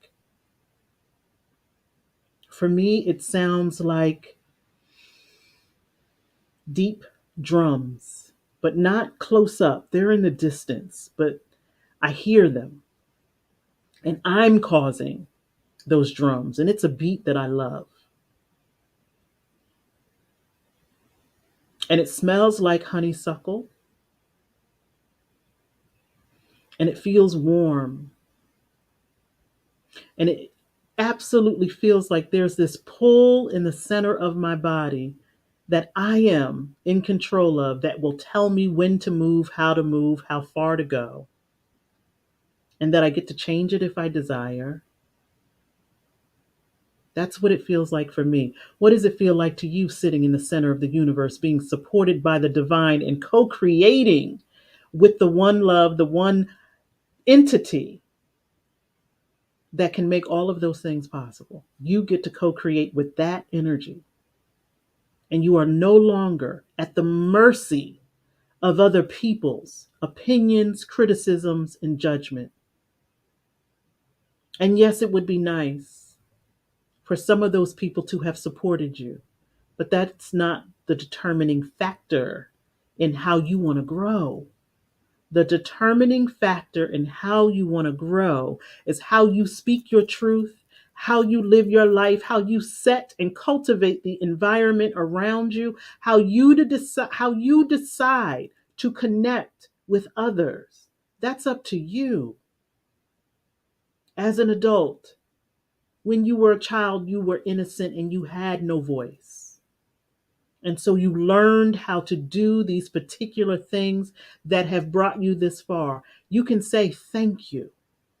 For me, it sounds like deep drums, but not close up. They're in the distance, but I hear them. And I'm causing those drums. And it's a beat that I love. And it smells like honeysuckle. And it feels warm. And it absolutely feels like there's this pull in the center of my body that I am in control of, that will tell me when to move, how far to go, and that I get to change it if I desire. That's what it feels like for me. What does it feel like to you, sitting in the center of the universe, being supported by the divine and co-creating with the one love, the one entity that can make all of those things possible? You get to co-create with that energy. And you are no longer at the mercy of other people's opinions, criticisms, and judgment. And yes, it would be nice for some of those people to have supported you, but that's not the determining factor in how you want to grow. The determining factor in how you want to grow is how you speak your truth, how you live your life, how you set and cultivate the environment around you, how you decide to connect with others. That's up to you. As an adult, when you were a child, you were innocent and you had no voice. And so you learned how to do these particular things that have brought you this far. You can say thank you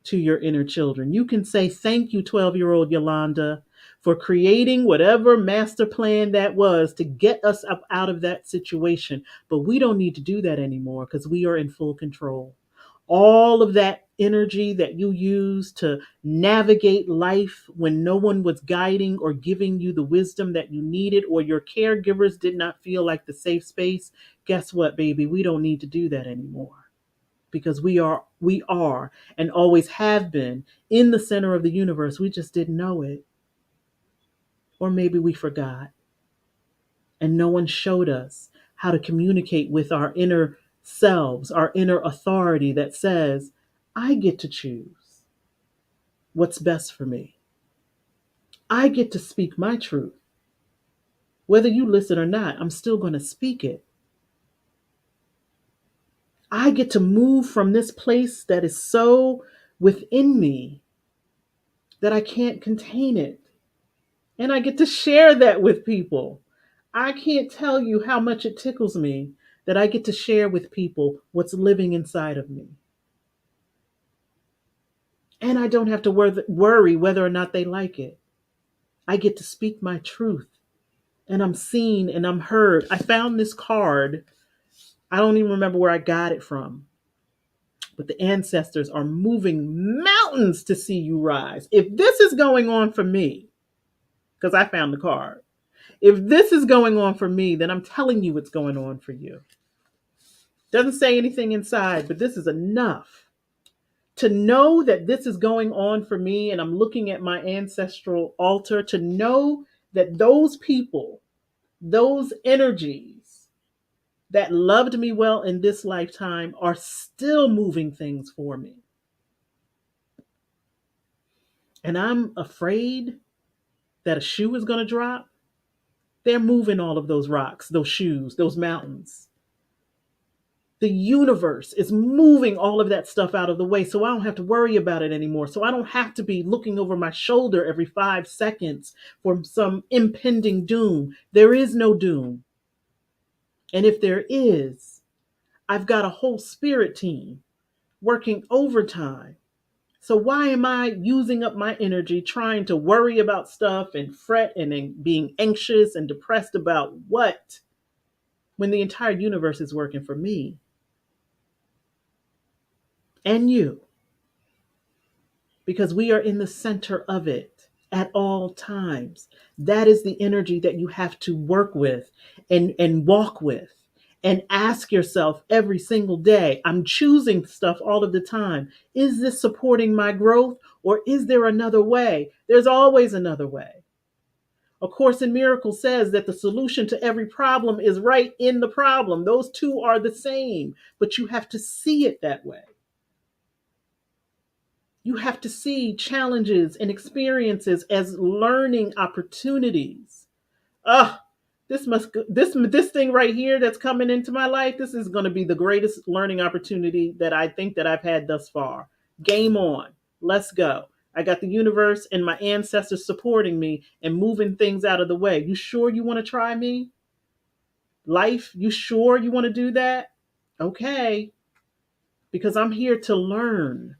to your inner children. You can say thank you, 12-year-old Yolanda, for creating whatever master plan that was to get us up out of that situation. But we don't need to do that anymore because we are in full control. All of that energy that you use to navigate life when no one was guiding or giving you the wisdom that you needed, or your caregivers did not feel like the safe space, guess what, baby? We don't need to do that anymore because we are and always have been in the center of the universe. We just didn't know it. Or maybe we forgot and no one showed us how to communicate with our inner selves, our inner authority that says, I get to choose what's best for me. I get to speak my truth. Whether you listen or not, I'm still going to speak it. I get to move from this place that is so within me that I can't contain it. And I get to share that with people. I can't tell you how much it tickles me that I get to share with people what's living inside of me. And I don't have to worry whether or not they like it. I get to speak my truth. And I'm seen and I'm heard. I found this card. I don't even remember where I got it from. But the ancestors are moving mountains to see you rise. If this is going on for me, because I found the card, if this is going on for me, then I'm telling you what's going on for you. Doesn't say anything inside, but this is enough to know that this is going on for me. And I'm looking at my ancestral altar to know that those people, those energies that loved me well in this lifetime are still moving things for me. And I'm afraid that a shoe is going to drop. They're moving all of those rocks, those shoes, those mountains. The universe is moving all of that stuff out of the way so I don't have to worry about it anymore. So I don't have to be looking over my shoulder every 5 seconds for some impending doom. There is no doom. And if there is, I've got a whole spirit team working overtime. So why am I using up my energy trying to worry about stuff and fret and being anxious and depressed about what when the entire universe is working for me and you? Because we are in the center of it at all times. That is the energy that you have to work with and walk with. And ask yourself every single day, I'm choosing stuff all of the time. Is this supporting my growth or is there another way? There's always another way. A Course in Miracles says that the solution to every problem is right in the problem. Those two are the same, but you have to see it that way. You have to see challenges and experiences as learning opportunities. Ah, this thing right here that's coming into my life, this is going to be the greatest learning opportunity that I think that I've had thus far. Game on. Let's go. I got the universe and my ancestors supporting me and moving things out of the way. You sure you want to try me? Life, you sure you want to do that? Okay. Because I'm here to learn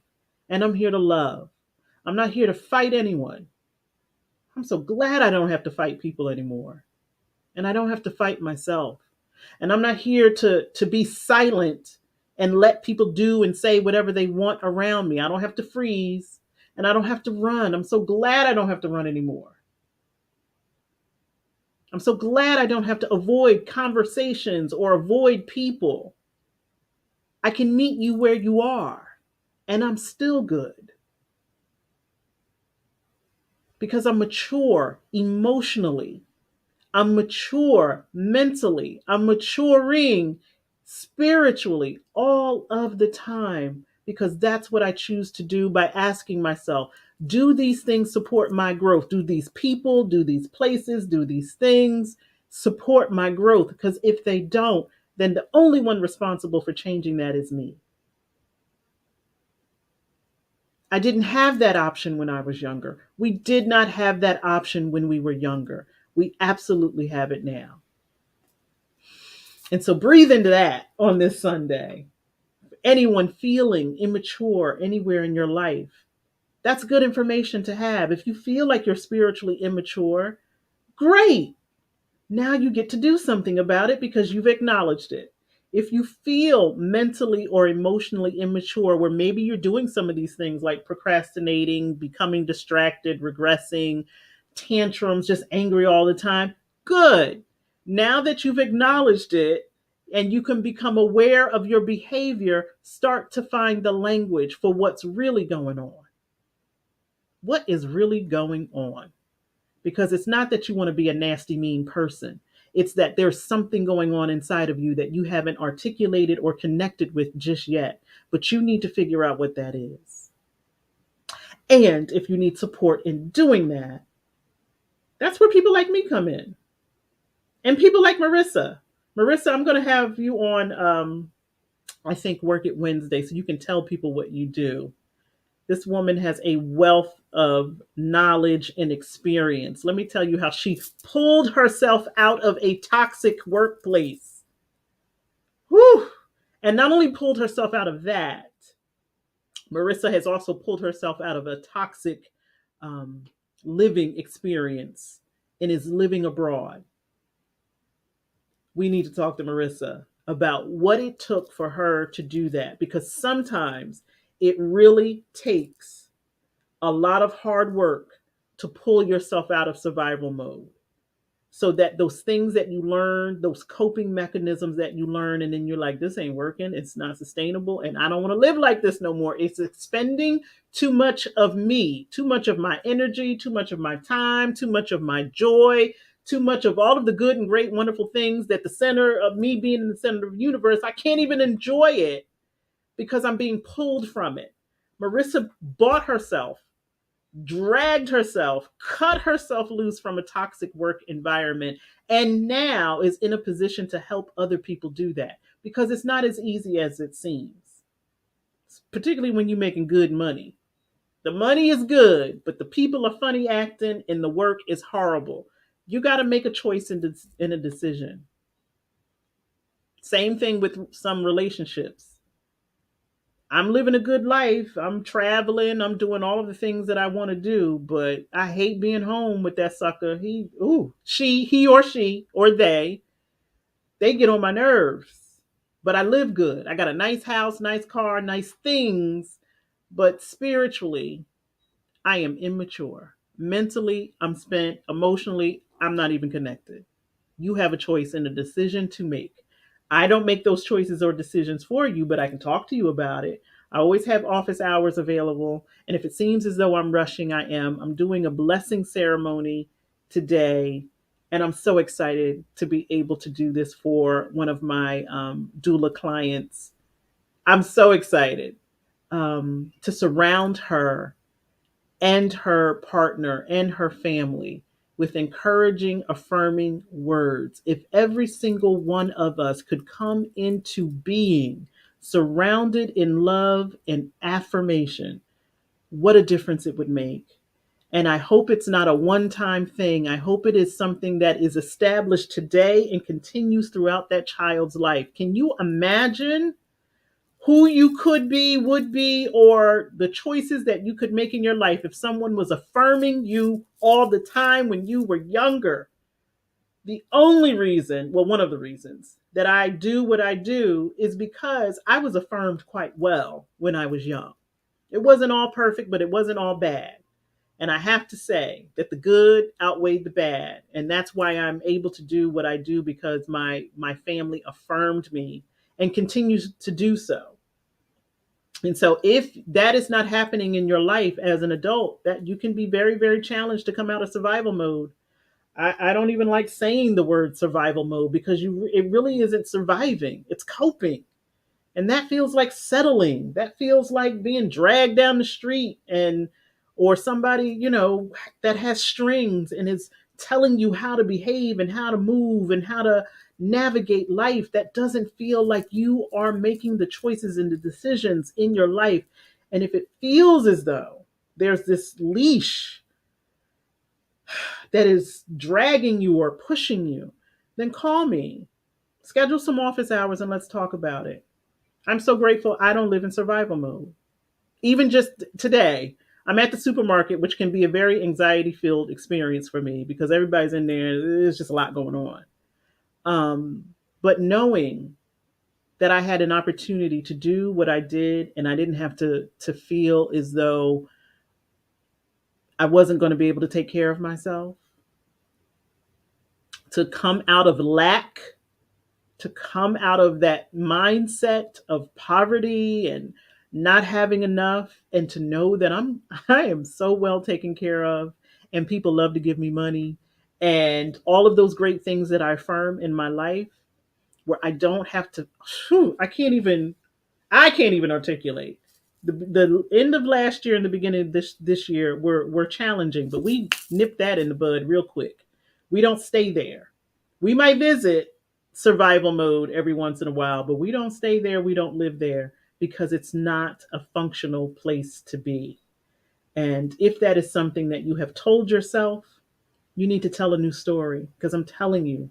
and I'm here to love. I'm not here to fight anyone. I'm so glad I don't have to fight people anymore. And I don't have to fight myself. And I'm not here to be silent and let people do and say whatever they want around me. I don't have to freeze and I don't have to run. I'm so glad I don't have to run anymore. I'm so glad I don't have to avoid conversations or avoid people. I can meet you where you are and I'm still good because I'm mature emotionally. I'm mature mentally. I'm maturing spiritually all of the time, because that's what I choose to do by asking myself, do these things support my growth? Do these people, do these places, do these things support my growth? Because if they don't, then the only one responsible for changing that is me. I didn't have that option when I was younger. We did not have that option when we were younger. We absolutely have it now. And so breathe into that on this Sunday. Anyone feeling immature anywhere in your life, that's good information to have. If you feel like you're spiritually immature, great. Now you get to do something about it because you've acknowledged it. If you feel mentally or emotionally immature, where maybe you're doing some of these things like procrastinating, becoming distracted, regressing, tantrums, just angry all the time, good. Now that you've acknowledged it and you can become aware of your behavior, start to find the language for what's really going on. What is really going on? Because it's not that you want to be a nasty, mean person. It's that there's something going on inside of you that you haven't articulated or connected with just yet, but you need to figure out what that is. And if you need support in doing that, that's where people like me come in. And people like Marissa. Marissa, I'm going to have you on, I think, Work It Wednesday, so you can tell people what you do. This woman has a wealth of knowledge and experience. Let me tell you how she pulled herself out of a toxic workplace. Whew. And not only pulled herself out of that, Marissa has also pulled herself out of a toxic um, living experience and is living abroad. We need to talk to Marissa about what it took for her to do that, because sometimes it really takes a lot of hard work to pull yourself out of survival mode, so that those things that you learn, those coping mechanisms that you learn, and then you're like, this ain't working, it's not sustainable, and I don't want to live like this no more. It's expending too much of me, too much of my energy, too much of my time, too much of my joy, too much of all of the good and great, wonderful things that the center of me being in the center of the universe, I can't even enjoy it because I'm being pulled from it. Marissa bought herself, dragged herself, cut herself loose from a toxic work environment, and now is in a position to help other people do that, because it's not as easy as it seems, particularly when you're making good money. The money is good, but the people are funny acting and the work is horrible. You got to make a choice in a decision. Same thing with some relationships. I'm living a good life. I'm traveling. I'm doing all of the things that I want to do, but I hate being home with that sucker. He or she or they get on my nerves. But I live good. I got a nice house, nice car, nice things, but spiritually, I am immature. Mentally, I'm spent. Emotionally, I'm not even connected. You have a choice and a decision to make. I don't make those choices or decisions for you, but I can talk to you about it. I always have office hours available. And if it seems as though I'm rushing, I am. I'm doing a blessing ceremony today. And I'm so excited to be able to do this for one of my doula clients. I'm so excited to surround her and her partner and her family with encouraging, affirming words. If every single one of us could come into being surrounded in love and affirmation, what a difference it would make. And I hope it's not a one time thing. I hope it is something that is established today and continues throughout that child's life. Can you imagine who you could be, would be, or the choices that you could make in your life if someone was affirming you all the time when you were younger? The only reason, well, one of the reasons that I do what I do is because I was affirmed quite well when I was young. It wasn't all perfect, but it wasn't all bad. And I have to say that the good outweighed the bad. And that's why I'm able to do what I do, because my family affirmed me and continues to do so. And so if that is not happening in your life as an adult, that you can be very, very challenged to come out of survival mode. I don't even like saying the word survival mode because it really isn't surviving. It's coping. And that feels like settling. That feels like being dragged down the street and or somebody, that has strings and is telling you how to behave and how to move and how to navigate life. That doesn't feel like you are making the choices and the decisions in your life. And if it feels as though there's this leash that is dragging you or pushing you, then call me. Schedule some office hours and let's talk about it. I'm so grateful I don't live in survival mode. Even just today, I'm at the supermarket, which can be a very anxiety filled experience for me because everybody's in there. There's just a lot going on. Um, but knowing that I had an opportunity to do what I did and I didn't have to feel as though I wasn't going to be able to take care of myself, to come out of lack, to come out of that mindset of poverty and not having enough, and to know that I am so well taken care of and people love to give me money and all of those great things that I affirm in my life, where I don't have to. I can't even articulate. The end of last year and the beginning of this year were challenging, but we nipped that in the bud real quick. We don't stay there. We might visit survival mode every once in a while, but we don't stay there. We don't live there because it's not a functional place to be. And if that is something that you have told yourself, you need to tell a new story because I'm telling you,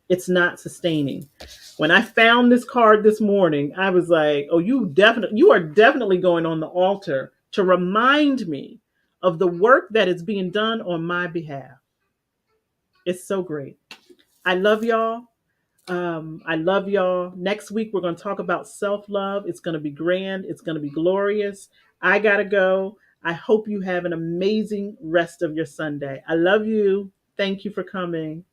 it's not sustaining. When I found this card this morning, I was like, "Oh, you are definitely going on the altar to remind me of the work that is being done on my behalf." It's so great. I love y'all. I love y'all. Next week we're going to talk about self love. It's going to be grand. It's going to be glorious. I gotta go. I hope you have an amazing rest of your Sunday. I love you. Thank you for coming.